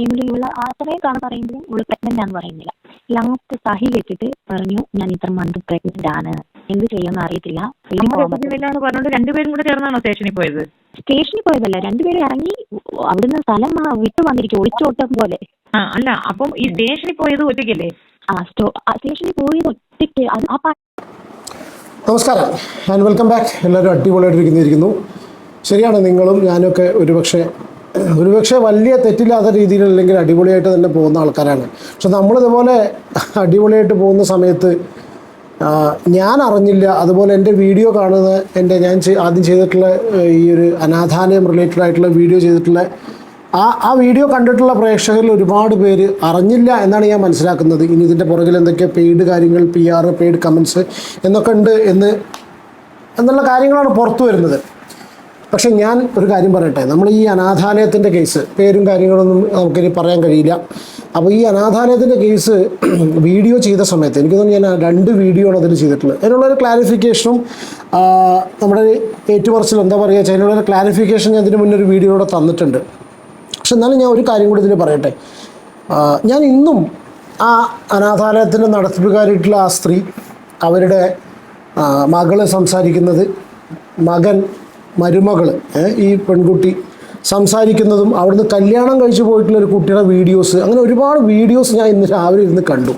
ഇവള് അത്രയും കാണാൻ പറയുമ്പോഴും ഇവള് പ്രഗ്നന്റ് ആണെന്ന് പറയുന്നില്ല. ലാസ്റ്റ് സഹി വെച്ചിട്ട് പറഞ്ഞു ഞാൻ ഇത്ര മന്ത് പ്രഗ്നന്റ് ആണ്, എന്ത് ചെയ്യുമെന്ന് അറിയത്തില്ല. പറഞ്ഞോണ്ട് രണ്ടുപേരും കൂടെ ചേർന്നാണോ സ്റ്റേഷനിൽ പോയത്? സ്റ്റേഷനിൽ പോയതല്ല, രണ്ടുപേരും ഇറങ്ങി അവിടുന്ന് സ്ഥലം വിട്ടു വന്നിരിക്കും, ഒളിച്ചോട്ടം പോലെ. അല്ല, അപ്പം ഈ സ്റ്റേഷനിൽ പോയത് ഒറ്റയ്ക്കല്ലേ? സ്റ്റേഷനിൽ പോയത് ഒറ്റയ്ക്ക്. നമസ്കാരം ആൻഡ് വെൽക്കം ബാക്ക്. എല്ലാവരും അടിപൊളിയായിട്ടിരിക്കുന്നു. ശരിയാണ്, നിങ്ങളും ഞാനൊക്കെ ഒരുപക്ഷെ വലിയ തെറ്റില്ലാത്ത രീതിയിൽ അല്ലെങ്കിൽ അടിപൊളിയായിട്ട് തന്നെ പോകുന്ന ആൾക്കാരാണ്. പക്ഷെ നമ്മളിതുപോലെ അടിപൊളിയായിട്ട് പോകുന്ന സമയത്ത് ഞാൻ അറിഞ്ഞില്ല. അതുപോലെ എൻ്റെ വീഡിയോ കാണുന്ന ഞാൻ ആദ്യം ചെയ്തിട്ടുള്ള ഈ ഒരു അനാഥാലയം റിലേറ്റഡ് ആയിട്ടുള്ള വീഡിയോ ചെയ്തിട്ടുള്ള ആ വീഡിയോ കണ്ടിട്ടുള്ള പ്രേക്ഷകരിൽ ഒരുപാട് പേര് അറിഞ്ഞില്ല എന്നാണ് ഞാൻ മനസ്സിലാക്കുന്നത്. ഇനി ഇതിൻ്റെ പുറകിൽ എന്തൊക്കെ പെയ്ഡ് കാര്യങ്ങൾ, PR, പെയ്ഡ് കമൻസ് എന്നൊക്കെ ഉണ്ട് എന്നുള്ള കാര്യങ്ങളാണ് പുറത്തു വരുന്നത്. പക്ഷെ ഞാൻ ഒരു കാര്യം പറയട്ടെ, നമ്മൾ ഈ അനാഥാലയത്തിൻ്റെ കേസ്, പേരും കാര്യങ്ങളൊന്നും നമുക്കിനി പറയാൻ കഴിയില്ല. അപ്പോൾ ഈ അനാഥാലയത്തിൻ്റെ കേസ് വീഡിയോ ചെയ്ത സമയത്ത് എനിക്ക് തോന്നുന്നു ഞാൻ 2 വീഡിയോ ആണ് അതിൽ ചെയ്തിട്ടുള്ളത്. അതിനുള്ളൊരു ക്ലാരിഫിക്കേഷനും നമ്മുടെ ഏറ്റുപറച്ചിൽ എന്താ പറയുക, അതിനുള്ളൊരു ക്ലാരിഫിക്കേഷൻ ഞാൻ ഇതിന് മുന്നേ ഒരു വീഡിയോയുടെ തന്നിട്ടുണ്ട്. പക്ഷെ എന്നാലും ഞാൻ ഒരു കാര്യം കൂടി ഇതിൽ പറയട്ടെ. ഞാൻ ഇന്നും ആ അനാഥാലയത്തിൻ്റെ നടത്തിപ്പുകാരായിട്ടുള്ള ആ സ്ത്രീ, അവരുടെ മകള് സംസാരിക്കുന്നത്, മരുമകൾ ഈ പെൺകുട്ടി സംസാരിക്കുന്നതും, അവിടുന്ന് കല്യാണം കഴിച്ചു പോയിട്ടുള്ള ഒരു കുട്ടിയുടെ വീഡിയോസ്, അങ്ങനെ ഒരുപാട് വീഡിയോസ് ഞാൻ ഇന്ന് രാവിലെ ഇരുന്ന് കണ്ടു.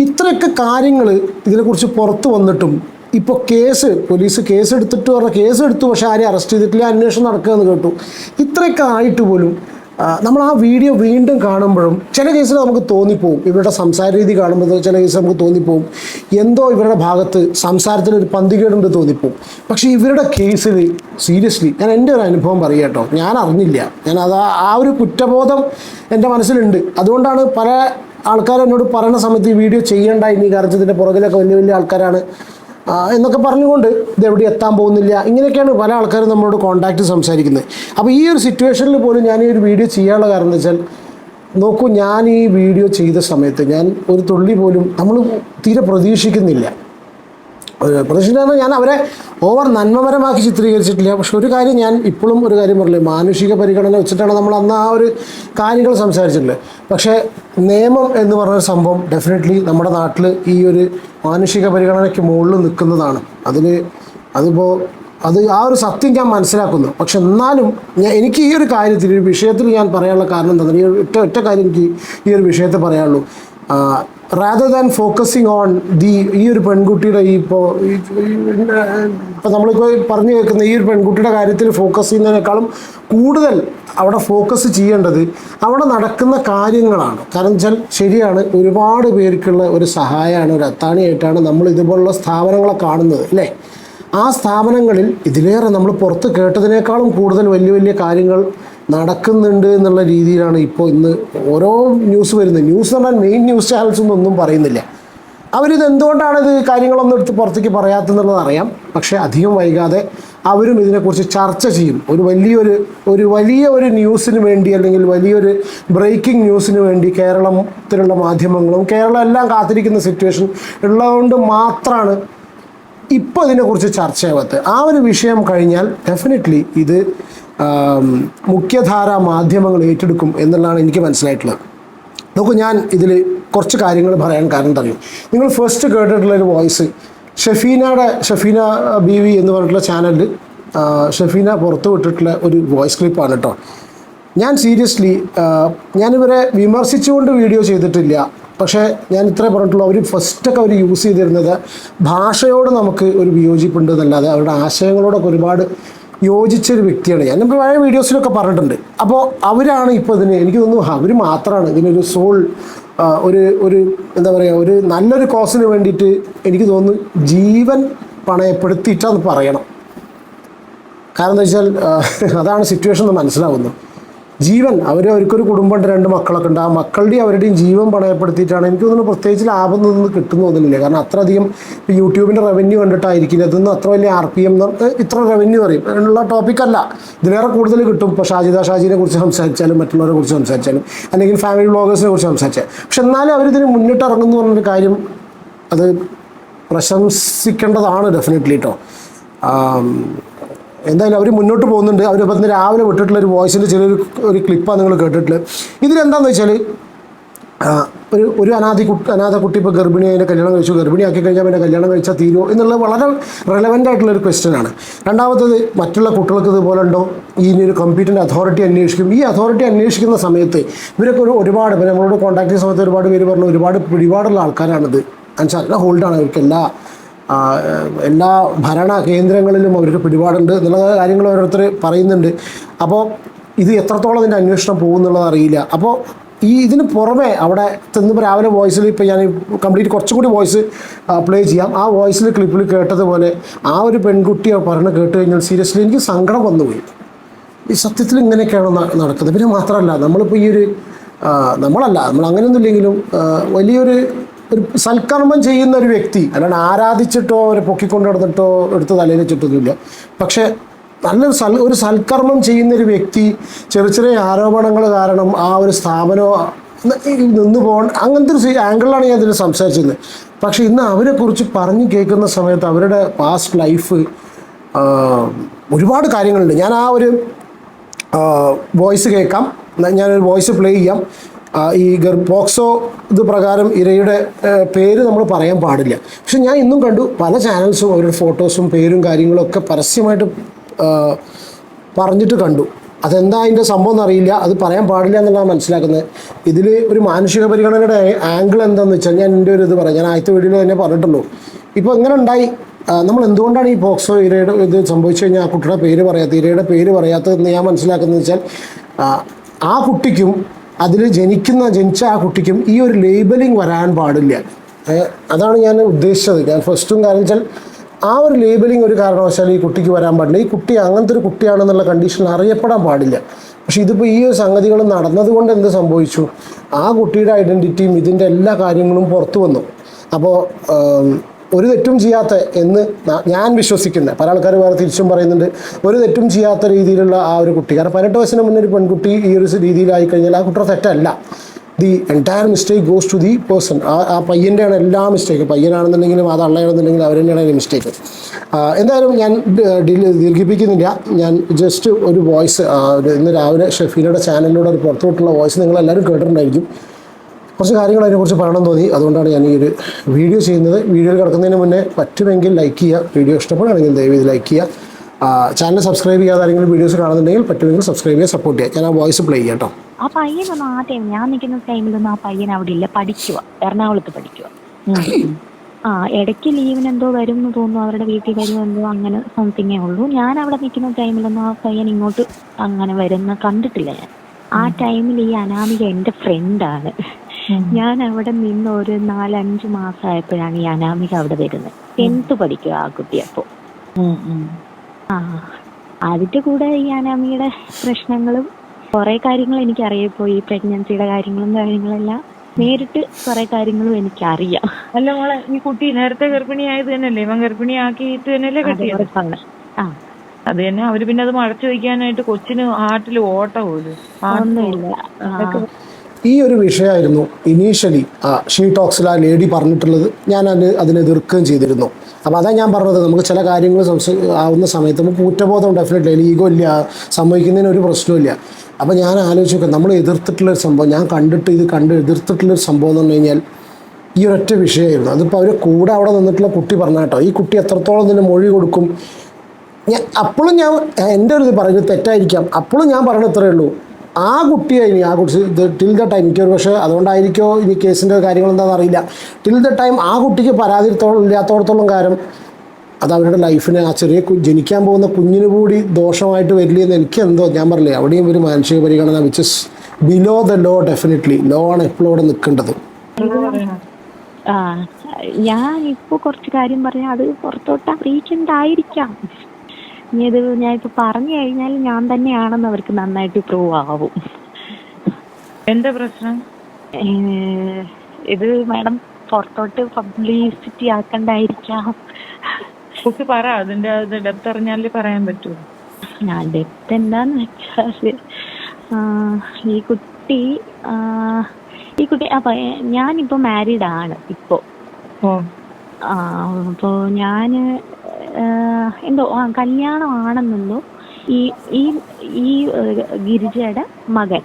ഇത്രയൊക്കെ കാര്യങ്ങൾ ഇതിനെക്കുറിച്ച് പുറത്ത് വന്നിട്ടും ഇപ്പോൾ പോലീസ് കേസെടുത്തിട്ട് കേസെടുത്തു, പക്ഷേ ആരെയും അറസ്റ്റ് ചെയ്തിട്ടില്ല, അന്വേഷണം നടക്കുകയെന്ന് കേട്ടു. ഇത്രയൊക്കെ ആയിട്ട് പോലും നമ്മൾ ആ വീഡിയോ വീണ്ടും കാണുമ്പോഴും ചില കേസിൽ നമുക്ക് തോന്നിപ്പോവും, ഇവരുടെ സംസാര രീതി കാണുമ്പോൾ ചില കേസിൽ നമുക്ക് തോന്നിപ്പോവും എന്തോ ഇവരുടെ ഭാഗത്ത് സംസാരത്തിനൊരു പന്തികേടുണ്ട് തോന്നിപ്പോവും. പക്ഷേ ഇവരുടെ കേസിൽ സീരിയസ്ലി ഞാൻ എൻ്റെ ഒരു അനുഭവം പറയുക കേട്ടോ, ഞാൻ അറിഞ്ഞില്ല, ആ ഒരു കുറ്റബോധം എൻ്റെ മനസ്സിലുണ്ട്. അതുകൊണ്ടാണ് പല ആൾക്കാരും എന്നോട് പറയുന്ന സമയത്ത് ഈ വീഡിയോ ചെയ്യേണ്ട, ഇനി കാരണം ഇതിൻ്റെ പുറകിലൊക്കെ വലിയ വലിയ ആൾക്കാരാണ് എന്നൊക്കെ പറഞ്ഞുകൊണ്ട് ഇതെവിടെ എത്താൻ പോകുന്നില്ല, ഇങ്ങനെയൊക്കെയാണ് പല ആൾക്കാരും നമ്മളോട് കോൺടാക്റ്റ് സംസാരിക്കുന്നത്. അപ്പോൾ ഈ ഒരു സിറ്റുവേഷനിൽ പോലും ഞാൻ ഈ ഒരു വീഡിയോ ചെയ്യാനുള്ള കാരണം എന്ന് വെച്ചാൽ, നോക്കൂ, ഞാൻ ഈ വീഡിയോ ചെയ്ത സമയത്ത് ഞാൻ ഒരു തുള്ളി പോലും നമ്മൾ തീരെ പ്രതീക്ഷിക്കുന്നില്ല. ഞാൻ അവരെ ഓവർ നന്മപരമാക്കി ചിത്രീകരിച്ചിട്ടില്ല. പക്ഷെ ഒരു കാര്യം ഞാൻ ഇപ്പോഴും ഒരു കാര്യം പറഞ്ഞില്ലേ, മാനുഷിക പരിഗണന വെച്ചിട്ടാണ് നമ്മൾ അന്ന് ആ ഒരു കാര്യങ്ങൾ സംസാരിച്ചിട്ടുള്ളത്. പക്ഷേ നിയമം എന്ന് പറഞ്ഞ സംഭവം ഡെഫിനറ്റ്ലി നമ്മുടെ നാട്ടിൽ ഈ ഒരു മാനുഷിക പരിഗണനയ്ക്ക് മുകളിൽ നിൽക്കുന്നതാണ്. അത് ആ ഒരു സത്യം ഞാൻ മനസ്സിലാക്കുന്നു. പക്ഷെ എന്നാലും എനിക്ക് ഈ ഒരു കാര്യത്തിൽ, ഈ വിഷയത്തിൽ ഞാൻ പറയാനുള്ള കാരണം എന്താണെന്ന്, ഈ ഒറ്റ കാര്യം എനിക്ക് ഈ ഒരു വിഷയത്തിൽ പറയാനുള്ളൂ. റാദർ ദാൻ ഫോക്കസിങ് ഓൺ ഈ ഒരു പെൺകുട്ടിയുടെ ഇപ്പോൾ നമ്മളിപ്പോൾ പറഞ്ഞു കേൾക്കുന്ന ഈ ഒരു പെൺകുട്ടിയുടെ കാര്യത്തിൽ ഫോക്കസ് ചെയ്യുന്നതിനേക്കാളും കൂടുതൽ അവിടെ ഫോക്കസ് ചെയ്യേണ്ടത് അവിടെ നടക്കുന്ന കാര്യങ്ങളാണ്. കാരണം വെച്ചാൽ ശരിയാണ്, ഒരുപാട് പേർക്കുള്ള ഒരു സഹായമാണ്, ഒരു അത്താണിയായിട്ടാണ് നമ്മൾ ഇതുപോലുള്ള സ്ഥാപനങ്ങളെ കാണുന്നത്, അല്ലേ? ആ സ്ഥാപനങ്ങളിൽ ഇതിലേറെ നമ്മൾ പുറത്ത് കേട്ടതിനേക്കാളും കൂടുതൽ വലിയ വലിയ കാര്യങ്ങൾ നടക്കുന്നുണ്ട് എന്നുള്ള രീതിയിലാണ് ഇപ്പോൾ ഇന്ന് ഓരോ ന്യൂസ് വരുന്നത്. ന്യൂസ് എന്ന് പറഞ്ഞാൽ മെയിൻ ന്യൂസ് ചാനൽസൊന്നും പറയുന്നില്ല. അവരിത് എന്തുകൊണ്ടാണ് ഇത് കാര്യങ്ങളൊന്നും എടുത്ത് പുറത്തേക്ക് പറയാത്തതെന്നുള്ളത് അറിയാം. പക്ഷേ അധികം വൈകാതെ അവരും ഇതിനെക്കുറിച്ച് ചർച്ച ചെയ്യും. ഒരു വലിയ ന്യൂസിന് വേണ്ടി, അല്ലെങ്കിൽ വലിയൊരു ബ്രേക്കിംഗ് ന്യൂസിന് വേണ്ടി കേരളത്തിലുള്ള മാധ്യമങ്ങളും കേരളം എല്ലാം കാത്തിരിക്കുന്ന സിറ്റുവേഷൻ ഉള്ളതുകൊണ്ട് മാത്രമാണ് ഇപ്പോൾ ഇതിനെക്കുറിച്ച് ചർച്ചയാവാത്തത്. ആ ഒരു വിഷയം കഴിഞ്ഞാൽ ഡെഫിനറ്റ്ലി ഇത് മുഖ്യധാര മാധ്യമങ്ങൾ ഏറ്റെടുക്കും എന്നുള്ളതാണ് എനിക്ക് മനസ്സിലായിട്ടുള്ളത്. നോക്കൂ, ഞാൻ ഇതിൽ കുറച്ച് കാര്യങ്ങൾ പറയാൻ കാരണം അറിയും. നിങ്ങൾ ഫസ്റ്റ് കേട്ടിട്ടുള്ളൊരു വോയിസ് ഷഫീന BV എന്ന് പറഞ്ഞിട്ടുള്ള ചാനലിൽ ഷഫീന പുറത്തു വിട്ടിട്ടുള്ള ഒരു വോയിസ് ക്ലിപ്പാണ് കേട്ടോ. ഞാൻ സീരിയസ്ലി ഞാനിവരെ വിമർശിച്ചുകൊണ്ട് വീഡിയോ ചെയ്തിട്ടില്ല. പക്ഷേ ഞാൻ ഇത്രേ പറഞ്ഞിട്ടുള്ളൂ, അവർ ഫസ്റ്റൊക്കെ അവർ യൂസ് ചെയ്തിരുന്നത് ഭാഷയോട് നമുക്ക് ഒരു വിയോജിപ്പുണ്ട് എന്നല്ലാതെ അവരുടെ ആശയങ്ങളോടൊക്കെ ഒരുപാട് യോജിച്ചൊരു വ്യക്തിയാണ് ഞാൻ. പഴയ വീഡിയോസിലൊക്കെ പറഞ്ഞിട്ടുണ്ട്. അപ്പോൾ അവരാണ് ഇപ്പോൾ എനിക്ക് തോന്നുന്നു അവർ മാത്രമാണ് ഇതിനൊരു ഒരു എന്താ പറയുക, ഒരു നല്ലൊരു കോസിന് വേണ്ടിയിട്ട് എനിക്ക് തോന്നുന്നു ജീവൻ പണയപ്പെടുത്തിയിട്ടാന്ന് പറയണം. കാരണം എന്താ വെച്ചാൽ അതാണ് സിറ്റുവേഷൻ എന്ന് മനസ്സിലാവുന്നു. ജീവൻ അവർക്കൊരു കുടുംബമുണ്ട്, 2 മക്കളൊക്കെ ഉണ്ട്. ആ മക്കളുടെയും അവരുടെയും ജീവൻ പണയപ്പെടുത്തിയിട്ടാണ്. എനിക്ക് തോന്നുന്നു പ്രത്യേകിച്ച് ലാഭം ഒന്നും കിട്ടുന്നു തോന്നുന്നില്ല. കാരണം അത്രയധികം യൂട്യൂബിൻ്റെ റവന്യൂ കണ്ടിട്ടായിരിക്കില്ല. അതൊന്നും അത്ര വലിയ RPM ഇത്ര റവന്യൂ അറിയും എന്നുള്ള ടോപ്പിക്കല്ല. ഇതിലേറെ കൂടുതൽ കിട്ടും. ഇപ്പോൾ ഷാജിനെ കുറിച്ച് സംസാരിച്ചാലും മറ്റുള്ളവരെ കുറിച്ച് സംസാരിച്ചാലും അല്ലെങ്കിൽ ഫാമിലി വ്ളോഗേഴ്സിനെ കുറിച്ച് സംസാരിച്ചാൽ, പക്ഷെ എന്നാലും അവരിതിന് മുന്നിട്ടിറങ്ങുന്നു പറഞ്ഞൊരു കാര്യം അത് പ്രശംസിക്കേണ്ടതാണ് ഡെഫിനറ്റ്ലി കേട്ടോ. എന്തായാലും അവർ മുന്നോട്ട് പോകുന്നുണ്ട്. അവരിപ്പം ഇന്ന് രാവിലെ വിട്ടിട്ടുള്ള ഒരു വോയിസിൻ്റെ ചെറിയൊരു ക്ലിപ്പാണ് നിങ്ങൾ കേട്ടിട്ടുള്ളത്. ഇതിലെന്താണെന്ന് വെച്ചാൽ ഒരു അനാഥ കുട്ടി ഇപ്പോൾ ഗർഭിണി, അതിനെ കല്യാണം കഴിച്ചു, ഗർഭിണിയാക്കി കഴിഞ്ഞാൽ പിന്നെ കല്യാണം കഴിച്ചാൽ തീരുമോ എന്നുള്ളത് വളരെ റെലവൻ്റ് ആയിട്ടുള്ളൊരു ക്വസ്റ്റ്യനാണ്. രണ്ടാമത്തത്, മറ്റുള്ള കുട്ടികൾക്ക് ഇതുപോലെ ഉണ്ടോ, ഒരു കോമ്പീറ്റൻ്റ് അതോറിറ്റി അന്വേഷിക്കും. ഈ അതോറിറ്റി അന്വേഷിക്കുന്ന സമയത്ത് ഇവരൊക്കെ ഒരുപാട് ഇപ്പോൾ നമ്മളോട് കോൺടാക്ട് ചെയ്യുന്ന സമയത്ത് ഒരുപാട് പേര് പറഞ്ഞു ഒരുപാട് പിടിപാടുള്ള ആൾക്കാരാണിത്. നല്ല ഹോൾഡാണ് അവർക്ക്, എല്ലാ ഭരണ കേന്ദ്രങ്ങളിലും അവർക്ക് പിടിപാടുണ്ട് എന്നുള്ള കാര്യങ്ങൾ ഓരോരുത്തർ പറയുന്നുണ്ട്. അപ്പോൾ ഇത് എത്രത്തോളം ഇതിൻ്റെ അന്വേഷണം പോകുന്നുള്ളത് അറിയില്ല. അപ്പോൾ ഇതിന് പുറമെ അവിടെ ചെന്നിപ്പോൾ രാവിലെ വോയിസിൽ ഇപ്പോൾ ഞാൻ കംപ്ലീറ്റ് കുറച്ചും കൂടി വോയിസ് പ്ലേ ചെയ്യാം. ആ വോയിസിൽ ക്ലിപ്പിൽ കേട്ടതുപോലെ ആ ഒരു പെൺകുട്ടിയെ പറഞ്ഞ് കേട്ട് കഴിഞ്ഞാൽ സീരിയസ്ലി എനിക്ക് സങ്കടം വന്നുപോയി. ഈ സത്യത്തിൽ ഇങ്ങനെയൊക്കെയാണ് നടക്കുന്നത്. പിന്നെ മാത്രമല്ല നമ്മളിപ്പോൾ നമ്മൾ അങ്ങനെയൊന്നും ഇല്ലെങ്കിലും വലിയൊരു സൽക്കർമ്മം ചെയ്യുന്ന ഒരു വ്യക്തി, അല്ലാണ്ട് ആരാധിച്ചിട്ടോ അവരെ പൊക്കിക്കൊണ്ട് നടന്നിട്ടോ എടുത്ത് തലയിൽ വെച്ചിട്ടൊന്നുമില്ല. പക്ഷേ ഒരു സൽക്കർമ്മം ചെയ്യുന്നൊരു വ്യക്തി ചെറിയ ആരോപണങ്ങൾ കാരണം ആ ഒരു സ്ഥാപനം നിന്ന് പോകണം, അങ്ങനത്തെ ഒരു ആംഗിളിലാണ് ഞാൻ ഇതിൽ സംസാരിച്ചിരുന്നത്. പക്ഷേ ഇന്ന് അവരെക്കുറിച്ച് പറഞ്ഞു കേൾക്കുന്ന സമയത്ത് അവരുടെ പാസ്റ്റ് ലൈഫ് ഒരുപാട് കാര്യങ്ങളുണ്ട്. ഞാൻ ആ ഒരു വോയിസ് കേൾക്കാം, ഞാനൊരു വോയിസ് പ്ലേ ചെയ്യാം. ഈ പോക്സോ ഇത് പ്രകാരം ഇരയുടെ പേര് നമ്മൾ പറയാൻ പാടില്ല. പക്ഷെ ഞാൻ ഇന്നും കണ്ടു പല ചാനൽസും അവരുടെ ഫോട്ടോസും പേരും കാര്യങ്ങളൊക്കെ പരസ്യമായിട്ട് പറഞ്ഞിട്ട് കണ്ടു. അതെന്താ അതിൻ്റെ സംഭവം എന്നറിയില്ല, അത് പറയാൻ പാടില്ല എന്നുള്ളതാണ് മനസ്സിലാക്കുന്നത്. ഇതിൽ ഒരു മാനുഷിക പരിഗണനയുടെ ആംഗിൾ എന്താണെന്ന് വെച്ചാൽ ഞാൻ എൻ്റെ ഒരു ഇത് പറയാം. ഞാൻ ആദ്യത്തെ വീഡിയോയിൽ തന്നെ പറഞ്ഞിട്ടുള്ളൂ. ഇപ്പോൾ എങ്ങനെ ഉണ്ടായി, നമ്മൾ എന്തുകൊണ്ടാണ് ഈ പോക്സോ ഇരയുടെ ഇത് സംഭവിച്ചു കഴിഞ്ഞാൽ ആ കുട്ടിയുടെ പേര് പറയാത്തത്, ഇരയുടെ പേര് പറയാത്തതെന്ന് ഞാൻ മനസ്സിലാക്കുന്നത് വെച്ചാൽ ആ കുട്ടിക്കും അതിൽ ജനിച്ച ആ കുട്ടിക്കും ഈ ഒരു ലേബലിംഗ് വരാൻ പാടില്ല. അതാണ് ഞാൻ ഉദ്ദേശിച്ചത്. ഞാൻ ഫസ്റ്റും കാരണം വെച്ചാൽ ആ ഒരു ലേബലിംഗ് ഒരു കാരണവശാലും ഈ കുട്ടിക്ക് വരാൻ പാടില്ല. ഈ കുട്ടി അങ്ങനത്തെ ഒരു കുട്ടിയാണെന്നുള്ള കണ്ടീഷനിൽ അറിയപ്പെടാൻ പാടില്ല. പക്ഷേ ഇതിപ്പോൾ ഈ ഒരു സംഗതികൾ നടന്നതുകൊണ്ട് എന്ത് സംഭവിച്ചു, ആ കുട്ടിയുടെ ഐഡൻറ്റിറ്റിയും ഇതിൻ്റെ എല്ലാ കാര്യങ്ങളും പുറത്തു വന്നു. അപ്പോൾ ഒരു തെറ്റും ചെയ്യാത്ത എന്ന് ഞാൻ വിശ്വസിക്കുന്നത്, പല ആൾക്കാർ വേറെ തിരിച്ചും പറയുന്നുണ്ട്, ഒരു തെറ്റും ചെയ്യാത്ത രീതിയിലുള്ള ആ ഒരു കുട്ടി, കാരണം 18 വയസ്സിന് മുന്നേ ഒരു പെൺകുട്ടി ഈ ഒരു രീതിയിലായി കഴിഞ്ഞാൽ ആ കുട്ടിയുടെ തെറ്റല്ല. The entire mistake goes to the person. ആ പയ്യൻ്റെയാണ് എല്ലാ മിസ്റ്റേക്കും. പയ്യനാണെന്നുണ്ടെങ്കിലും അത് അള്ളയാണെന്നുണ്ടെങ്കിലും അവർ തന്നെയാണ് അതിൻ്റെ മിസ്റ്റേക്ക്. എന്തായാലും ഞാൻ ദീർഘിപ്പിക്കുന്നില്ല. ഞാൻ ജസ്റ്റ് ഒരു വോയിസ് ഇന്ന് രാവിലെ ഷെഫീനയുടെ ചാനലിലൂടെ ഒരു പുറത്തോട്ടുള്ള വോയിസ് നിങ്ങളെല്ലാവരും കേട്ടിട്ടുണ്ടായിരിക്കും. കുറച്ച് കാര്യങ്ങൾ അതിനെക്കുറിച്ച് പറയണം തോന്നി, അതുകൊണ്ടാണ് ഞാൻ ഈ ഒരു വീഡിയോ ചെയ്യുന്നത്. വീഡിയോയിൽ കിടക്കുന്നതിന് മുന്നേ പറ്റുമെങ്കിൽ ലൈക്ക് ചെയ്യുക, വീഡിയോ ഇഷ്ടപ്പെടുകയാണെങ്കിൽ ദയവ് ഇത് ലൈക്ക് ചെയ്യുക. ചാനൽ സബ്സ്ക്രൈബ് ചെയ്യാതെ ആരെങ്കിലും വീഡിയോസ് കാണുന്നുണ്ടെങ്കിൽ പറ്റുമെങ്കിൽ സബ്സ്ക്രൈബ് ചെയ്യുക, സപ്പോർട്ട് ചെയ്യുക. ഞാൻ ആ വോയിസ് പ്ലേ ചെയ്യാം കേട്ടോ. ആ പയ്യനൊന്നും ആ ടൈം ഞാൻ നിൽക്കുന്ന ടൈമിലൊന്നും ആ പയ്യൻ അവിടെ ഇല്ല, പഠിക്കുക, എറണാകുളത്ത് പഠിക്കുക. ഇടയ്ക്ക് ലീവിന് എന്തോ വരും എന്ന് തോന്നുന്നു, അവരുടെ വീട്ടിൽ വരും എന്തോ, അങ്ങനെ സംതിങ്ങേ ഉള്ളൂ. ഞാൻ അവിടെ നിൽക്കുന്ന ടൈമിലൊന്നും ആ പയ്യൻ ഇങ്ങോട്ട് അങ്ങനെ വരുന്ന കണ്ടിട്ടില്ല ഞാൻ. ആ ടൈമിൽ ഈ അനാമിക എൻ്റെ ഫ്രണ്ടാണ്. ഞാൻ അവിടെ നിന്ന് ഒരു 4-5 മാസമായപ്പോഴാണ് ഈ അനാമിക അവിടെ വരുന്നത്. 10th പഠിക്കുക ആ കുട്ടി. അപ്പോൾ അതിന്റെ കൂടെ ഈ അനാമികയുടെ പ്രശ്നങ്ങളും കുറെ കാര്യങ്ങൾ എനിക്കറിയപ്പോൾ, ഈ പ്രഗ്നൻസിയുടെ കാര്യങ്ങളെല്ലാം നേരിട്ട് കുറെ കാര്യങ്ങളും എനിക്കറിയാം. അല്ല മോളെ, ഈ കുട്ടി നേരത്തെ ഗർഭിണിയായത് തന്നെയല്ലേ, ഇവൻ ഗർഭിണിയാക്കിയിട്ട് തന്നെയല്ലേ കെട്ടിയത്? അത് തന്നെ. അവര് പിന്നെ അത് മറച്ചു വയ്ക്കാനായിട്ട് കൊച്ചിന് ഹാർട്ടിൽ ഓട്ട പോലും ഒന്നുമില്ല. ഈ ഒരു വിഷയമായിരുന്നു ഇനീഷ്യലി ഷീ ടോക്സിൽ ആ ലേഡി പറഞ്ഞിട്ടുള്ളത്. ഞാൻ അതിനെ എതിർക്കുകയും ചെയ്തിരുന്നു. അപ്പോൾ അതാണ് ഞാൻ പറഞ്ഞത്, നമുക്ക് ചില കാര്യങ്ങൾ ആവുന്ന സമയത്ത് നമുക്ക് കുറ്റബോധം ഡെഫിനറ്റ്ലി, ഈഗോ ഇല്ല, സംഭവിക്കുന്നതിന് ഒരു പ്രശ്നമില്ല. അപ്പോൾ ഞാൻ ആലോചിച്ചു നമ്മൾ എതിർത്തിട്ടുള്ളൊരു സംഭവം, ഞാൻ എതിർത്തിട്ടുള്ളൊരു സംഭവം എന്ന് പറഞ്ഞു കഴിഞ്ഞാൽ ഈ ഒരൊറ്റ വിഷയമായിരുന്നു. അതിപ്പോൾ അവർ കൂടെ അവിടെ നിന്നിട്ടുള്ള കുട്ടി പറഞ്ഞ കേട്ടോ, ഈ കുട്ടി എത്രത്തോളം ഇതിന് മൊഴി കൊടുക്കും. അപ്പോഴും ഞാൻ എൻ്റെ ഒരു ഇത് പറയുന്നത് തെറ്റായിരിക്കാം, അപ്പോഴും ഞാൻ പറഞ്ഞത് ഇത്രയേ ഉള്ളൂ, ആ കുട്ടിയായി ആ കുട്ടി ടിൽ ദ ടൈം, എനിക്കൊരു പക്ഷേ അതുകൊണ്ടായിരിക്കോ ഇനി കേസിൻ്റെ കാര്യങ്ങൾ എന്താണെന്ന് അറിയില്ല, ടിൽ ദ ടൈം ആ കുട്ടിക്ക് പരാതി ഇല്ലാത്തോടത്തോളം കാലം അത് അവരുടെ ലൈഫിന്, ആ ചെറിയ ജനിക്കാൻ പോകുന്ന കുഞ്ഞിന് കൂടി ദോഷമായിട്ട് വരില്ലെന്ന് എനിക്ക് എന്തോ, ഞാൻ പറഞ്ഞില്ലേ, അവിടെയും ഒരു മാനസിക പരിഗണന which is below the law. Definitely law ആണ് എപ്പോഴും അവിടെ നിൽക്കേണ്ടത്. ഞാൻ ഇപ്പോൾ കുറച്ച് കാര്യം പറഞ്ഞാൽ അത് പുറത്തോട്ട് അറിയിക്കണ്ടായിരിക്കാം. ഇനി ഇത് ഞാൻ ഇപ്പൊ പറഞ്ഞു കഴിഞ്ഞാൽ ഞാൻ തന്നെയാണെന്ന് അവർക്ക് നന്നായിട്ട് പ്രൂവ് ആവും. എന്താ പ്രശ്നം? ഇത് മാഡം പുറത്തോട്ട് പബ്ലിസിറ്റി ആക്കണ്ടായിരിക്കാം. കുട്ടി പറ, അതിന്റെ ഡെപ്ത് അറിഞ്ഞാലേ പറയാൻ പറ്റൂ. ഡെപ്ത് എന്താന്ന് വെച്ചാല് ഈ കുട്ടി അപ്പൊ ഞാനിപ്പോ മാരീഡ് ആണ് ഇപ്പോ. അപ്പോൾ ഞാൻ എന്തോ കല്യാണമാണെന്നെന്തോ ഈ ഈ ഈ ഗിരിജയുടെ മകൻ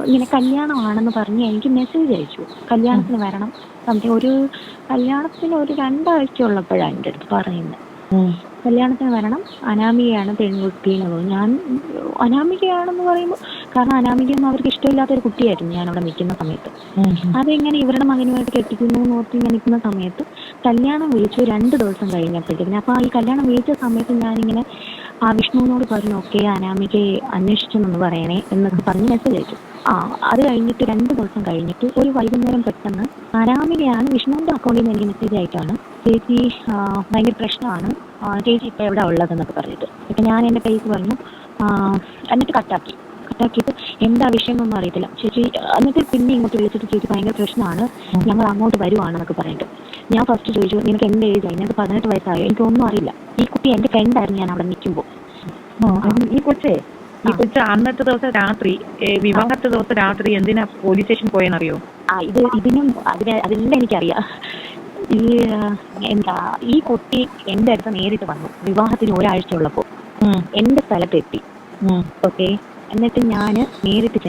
ഇങ്ങനെ കല്യാണമാണെന്ന് പറഞ്ഞ് എനിക്ക് മെസ്സേജ് അയച്ചു, കല്യാണത്തിന് വരണം സംതിങ്. കല്യാണത്തിന് ഒരു 2 ആഴ്ച ഉള്ളപ്പോഴാണ് എൻ്റെ അടുത്ത് പറയുന്നത്, കല്യാണത്തിന് വരണം, അനാമികയാണ് പെൺകുട്ടി എന്നുള്ളത്. ഞാൻ അനാമികയാണെന്ന് പറയുമ്പോൾ, കാരണം അനാമികയൊന്നും അവർക്ക് ഇഷ്ടമില്ലാത്തൊരു കുട്ടിയായിരുന്നു ഞാൻ അവിടെ നിൽക്കുന്ന സമയത്ത്. അതെങ്ങനെ ഇവരുടെ മകനുമായിട്ട് കെട്ടിക്കുന്നു എന്ന് ഓർത്ത് ഞാൻ നിൽക്കുന്ന സമയത്ത് കല്യാണം വിളിച്ചു 2 ദിവസം കഴിഞ്ഞപ്പോഴത്തേക്കിന്. അപ്പോൾ ഈ കല്യാണം വിളിച്ച സമയത്ത് ഞാനിങ്ങനെ വിഷ്ണുവിനോട് പറഞ്ഞു, ഓക്കെ അനാമികയെ അന്വേഷിച്ചെന്ന് പറയണേ എന്നൊക്കെ പറഞ്ഞ് മെസ്സേജ് അയച്ചു. അത് കഴിഞ്ഞിട്ട് 2 ദിവസം കഴിഞ്ഞിട്ട് ഒരു വൈകുന്നേരം പെട്ടെന്ന് അനാമികയാണ് വിഷ്ണുവിൻ്റെ അക്കൗണ്ടിൽ നിന്ന് എനിക്ക് മെസ്സേജ് അയച്ചാണ്, ചേച്ചി ഭയങ്കര പ്രശ്നമാണ്, ചേച്ചി ഇപ്പോൾ എവിടെ ഉള്ളതെന്നൊക്കെ പറഞ്ഞിട്ട്. ഇപ്പം ഞാൻ എൻ്റെ പേസ് പറഞ്ഞു, എന്നിട്ട് കട്ടാക്കിയിട്ട് എന്താ വിഷയം എന്നൊന്നും അറിയത്തില്ല ചേച്ചി. എന്നിട്ട് പിന്നെ ഇങ്ങോട്ട് വിളിച്ചിട്ട് ചേച്ചി ഭയങ്കര പ്രശ്നമാണ്, ഞങ്ങൾ അങ്ങോട്ട് വരുവാണെന്നൊക്കെ പറഞ്ഞിട്ട്. ഞാൻ ഫസ്റ്റ് ചോദിച്ചു, നിനക്ക് എൻ്റെ ഏജായി? എനിക്ക് 18 വയസ്സായോ? എനിക്കൊന്നും അറിയില്ല. ഈ കുട്ടി എൻ്റെ ഫ്രണ്ടായിരുന്നു ഞാൻ അവിടെ നിൽക്കുമ്പോൾ. ഈ കൊച്ച് അന്നത്തെ ദിവസം രാത്രി, വിവാഹത്തെ ദിവസം രാത്രി എന്തിനാ പോലീസ് സ്റ്റേഷൻ പോയെന്നറിയോ? അതിനെല്ലാം എനിക്കറിയാം. ഈ കുട്ടി എൻ്റെ അടുത്ത് നേരിട്ട് വന്നു വിവാഹത്തിന് 1 ആഴ്ച ഉള്ളപ്പോൾ എൻ്റെ സ്ഥലത്തെത്തി. ഓക്കെ, എന്നിട്ട് ഞാൻ നേരിട്ട്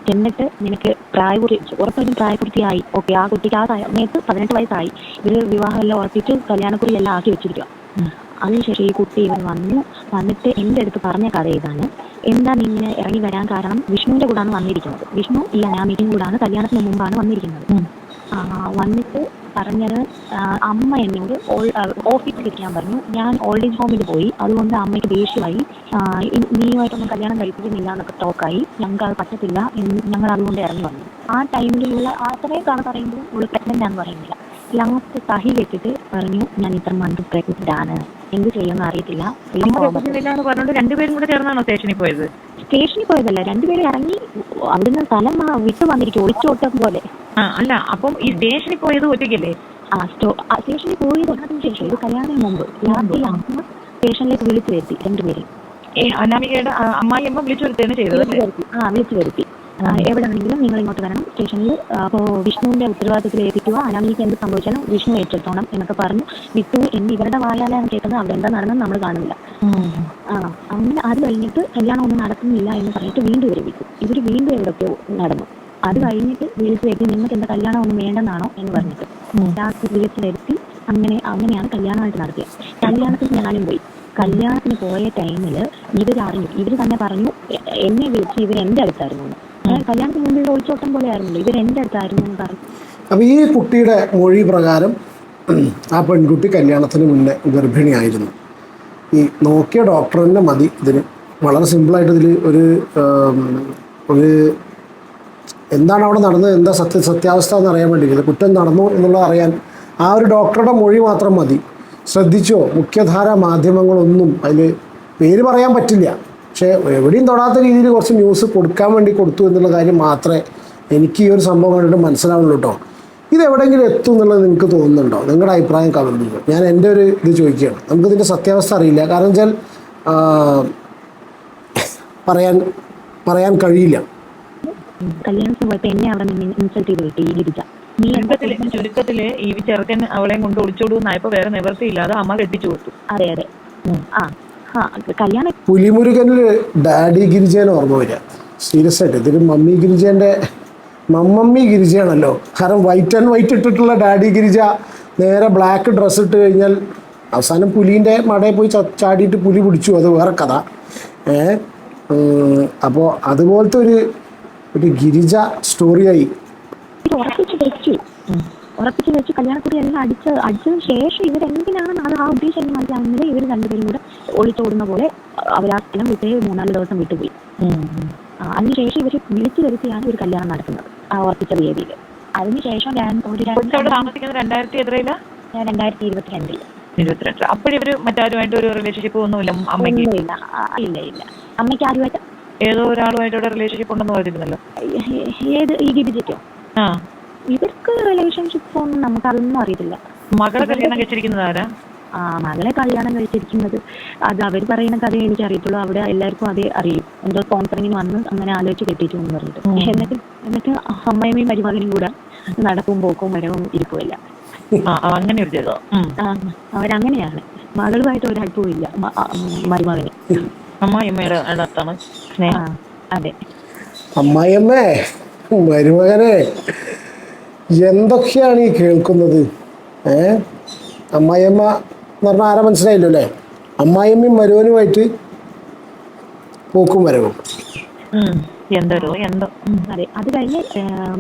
ചെന്നിട്ട് നിനക്ക് ഉറപ്പായിട്ടും പ്രായപൂർത്തിയായി, ഓക്കെ, ആ കുട്ടിക്ക് ആ സമയത്ത് 18 വയസ്സായി, ഇവര് വിവാഹമെല്ലാം ഉറപ്പിച്ച് കല്യാണക്കുറിയെല്ലാം ആക്കി വെച്ചിരിക്കുക. അതിനുശേഷം ഈ കുട്ടി വന്നിട്ട് എൻ്റെ അടുത്ത് പറഞ്ഞ കഥ ഇതാണ്, എന്താ നീ ഇങ്ങനെ ഇറങ്ങി വരാൻ കാരണം? വിഷ്ണുവിൻ്റെ കൂടാണ് വന്നിരിക്കുന്നത്, വിഷ്ണു ഈ അനാമികയും കൂടാണ് കല്യാണത്തിന് മുമ്പാണ് വന്നിരിക്കുന്നത്. വന്നിട്ട് പറഞ്ഞത്, അമ്മ എന്നോട് ഓഫീസിൽ ഇരിക്കാൻ പറഞ്ഞു, ഞാൻ ഓൾഡ് ഏജ് ഹോമിൽ പോയി, അതുകൊണ്ട് അമ്മയ്ക്ക് ദേഷ്യമായി, നീയുമായിട്ടൊന്നും കല്യാണം കഴിപ്പിക്കുന്നില്ല എന്നൊക്കെ ടോക്കായി, ഞങ്ങൾക്ക് അത് പറ്റത്തില്ല, ഞങ്ങൾ അതുകൊണ്ട് ഇറങ്ങി വന്നു. ആ ടൈമിലുള്ള അത്രയും കഥ പറയുമ്പോൾ ഉള്ള പ്രഗ്നൻ്റ് ആണെന്ന് പറയുന്നില്ല. ലാസ്റ്റ് സഹി വെച്ചിട്ട് പറഞ്ഞു, ഞാൻ ഇത്ര മന്ത് പ്രഗ്നൻ്റ് ആണ്, എന്ത് ചെയ്യുമെന്ന് അറിയത്തില്ല. പറഞ്ഞോണ്ട് 2 പേരും കൂടെ ചേർന്നാണോ സ്റ്റേഷനിൽ പോയത്? സ്റ്റേഷനിൽ പോയതല്ല, 2 പേരും ഇറങ്ങി അവിടുന്ന് സ്ഥലം വിട്ടു വന്നിരിക്കും, ഒളിച്ചോട്ടം പോലെ. അല്ല, അപ്പം ഈ സ്റ്റേഷനിൽ പോയത് ഒറ്റയ്ക്കല്ലേ? സ്റ്റേഷനിൽ പോയത് അതിന് ശേഷം, ഇത് കല്യാണത്തിന് മുമ്പ് രാത്രി അമ്മ സ്റ്റേഷനിലേക്ക് വിളിച്ചു വരുത്തി 2 പേരും. അനാമികയുടെ അമ്മായിയമ്മ വിളിച്ചു വരുത്തുകയാണ് ചെയ്തത്. വിളിച്ചു വരുത്തി, എവിടെയാണെങ്കിലും നിങ്ങൾ ഇങ്ങോട്ട് വരണം സ്റ്റേഷനിൽ, അപ്പോൾ വിഷ്ണുവിൻ്റെ ഉത്തരവാദിത്തത്തിൽ ഏൽപ്പിക്കുക, അനാമികയ്ക്ക് എന്ത് സംഭവിച്ചാലും വിഷ്ണു ഏറ്റെടുത്തോണം എന്നൊക്കെ പറഞ്ഞു വിട്ടു. എന്ന് ഇവരുടെ വായാലാണ് കേട്ടത്, അവിടെ എന്താ നടന്നത് നമ്മൾ കാണുന്നില്ല. അങ്ങനെ അത് കഴിഞ്ഞിട്ട് കല്യാണം ഒന്നും നടക്കുന്നില്ല എന്ന് പറഞ്ഞിട്ട് വീണ്ടും ഇവർ വിട്ടു. ഇവർ വീണ്ടും എവിടെയൊക്കെയോ നടന്നു. അത് കഴിഞ്ഞിട്ട് വിളിച്ചു വരുത്തി, നിങ്ങൾക്ക് എന്താ കല്യാണം ഒന്നും വേണ്ടെന്നാണോ എന്ന് പറഞ്ഞിട്ട് ലാസ്റ്റ് വിളിച്ചു വരുത്തി. അങ്ങനെയാണ് കല്യാണമായിട്ട് നടത്തിയത്. കല്യാണത്തിന് ഞാനും പോയി. കല്യാണത്തിന് പോയ ടൈമിൽ ഇവർ തന്നെ പറഞ്ഞു, എന്നെ വിളിച്ച് ഇവർ എൻ്റെ അടുത്തായിരുന്നു. കല്യാണത്തിന് മുമ്പ് ഒളിച്ചോട്ടം പോലെ ആയിരുന്നല്ലോ, ഇവർ എൻ്റെ അടുത്തായിരുന്നു എന്ന് പറഞ്ഞു. അപ്പോൾ ഈ കുട്ടിയുടെ മൊഴി പ്രകാരം ആ പെൺകുട്ടി കല്യാണത്തിന് മുന്നേ ഗർഭിണിയായിരുന്നു. ഈ നോക്കിയ ഡോക്ടർ തന്നെ മതി ഇതിന്. വളരെ സിമ്പിളായിട്ട് ഇതിൽ ഒരു എന്താണ് അവിടെ നടന്നത്, എന്താ സത്യാവസ്ഥ എന്ന് അറിയാൻ വേണ്ടിയില്ല, കുറ്റം നടന്നു എന്നുള്ളത് അറിയാൻ ആ ഒരു ഡോക്ടറുടെ മൊഴി മാത്രം മതി. ശ്രദ്ധിച്ചോ, മുഖ്യധാര മാധ്യമങ്ങളൊന്നും അതിൽ പേര് പറയാൻ പറ്റില്ല, പക്ഷേ എവിടെയും തൊടാത്ത രീതിയിൽ കുറച്ച് ന്യൂസ് കൊടുക്കാൻ വേണ്ടി കൊടുത്തു എന്നുള്ള കാര്യം മാത്രമേ എനിക്ക് ഈ ഒരു സംഭവം കണ്ടിട്ട് മനസ്സിലാവുള്ളൂ കേട്ടോ. ഇതെവിടെയെങ്കിലും എത്തും എന്നുള്ളത് നിങ്ങൾക്ക് തോന്നുന്നുണ്ടോ? നിങ്ങളുടെ അഭിപ്രായം കമൻറ്റ് ചെയ്യുക. ഞാൻ എൻ്റെ ഒരു ഇത് ചോദിക്കുകയാണ്. നമുക്കിതിൻ്റെ സത്യാവസ്ഥ അറിയില്ല, കാരണം വെച്ചാൽ പറയാൻ കഴിയില്ല. ചുരുക്കത്തില് ഈ ചെറുക്കൻ അവളെ കൊണ്ട് ഒളിച്ചോടുന്നായപ്പോ വേറെ നിവർത്തിയില്ലാതെ അമ്മ കെട്ടിച്ചു കൊടുത്തു. അതെ കല്യാണം. പുലിമുരുകനിൽ ഡാഡി ഗിരിജേന ഓർമ്മ വരിക. സീരിയസ് ആയിട്ട് ഇതൊരു മമ്മി ഗിരിജയാണല്ലോ. കാരണം വൈറ്റ് ആൻഡ് വൈറ്റ് ഇട്ടിട്ടുള്ള ഡാഡി ഗിരിജ നേരെ ബ്ലാക്ക് ഡ്രസ്സ് ഇട്ട് കഴിഞ്ഞാൽ അവസാനം പുലീൻ്റെ മടയിൽ പോയി ചാടിയിട്ട് പുലി പിടിച്ചു, അത് വേറെ കഥ. അപ്പോൾ അതുപോലത്തെ ഒരു ഗിരിജ സ്റ്റോറിയായി ഉറപ്പിച്ചു വെച്ചു. കല്യാണക്കുറി എല്ലാം അടിച്ചതിന് ശേഷം ഇവരെന്തിനാണ് അത് ആ ഉദ്ദേശം എനിക്ക് മനസ്സിലാവുന്നത്. ഇവർ 2 പേരും കൂടെ ഒളിച്ചോടുന്ന പോലെ അവർ ആ സ്ഥലം വിട്ട് 3-4 ദിവസം വിട്ടുപോയി. അതിനുശേഷം ഇവർ വിളിച്ചു വരുത്തിയാണ് ഇവർ കല്യാണം നടത്തുന്നത് ആ ഉറപ്പിച്ച തീയതിയിൽ. അതിനുശേഷം 2022 അപ്പോഴിവര് മറ്റാരുമായിട്ട് ഒരു റിലേഷൻഷിപ്പ് ഒന്നുമില്ല. ഇല്ല അമ്മയ്ക്ക് ആരുമായിട്ട് ഏതോ ഒരാളുമായിട്ടോടെ റിലേഷൻഷിപ്പ് ഉണ്ടെന്ന് പറഞ്ഞിരുന്നല്ലോ. ഏത് ഈ ഗിരിജയ്ക്കോ? ഇവർക്ക് റിലേഷൻഷിപ്പ് ഒന്നും നമുക്ക് അതൊന്നും അറിയത്തില്ല. മകളെ കല്യാണം കഴിച്ചിരിക്കുന്നത് ആരാ? മകളെ കല്യാണം കഴിച്ചിരിക്കുന്നത് അത് അവർ പറയുന്ന കഥ എനിക്ക് അറിയത്തുള്ളൂ. അവിടെ എല്ലാവർക്കും അതേ അറിയും. എന്തോ സ്പോൺസറിങ്ങിന് വന്ന് അങ്ങനെ ആലോചിച്ച് കെട്ടിച്ചു എന്ന് പറഞ്ഞിട്ട്. എന്നിട്ട് അമ്മയമ്മയും മരുമകനും കൂടെ നടക്കും പോക്കും വരവും ഇരിക്കുമല്ല. അങ്ങനെ ഒരു ചെയ്തോ. അവരങ്ങനെയാണ്. മകളുമായിട്ട് ഒരു അടുപ്പവും ഇല്ല മരുമകന്. അമ്മായിയമ്മയുടെ അടുത്താണ് സ്നേഹം. അതെ. അമ്മായിയമ്മേ, മരുമകനെ, എന്തൊക്കെയാണ് ഈ കേൾക്കുന്നത്? അമ്മായിയമ്മ എന്ന് പറഞ്ഞാൽ ആരാ മനസ്സിലായില്ലോ അല്ലേ? അമ്മായിയമ്മയും മരുവനുമായിട്ട് പോക്കും വരവും. അതെ. അത് കഴിഞ്ഞ്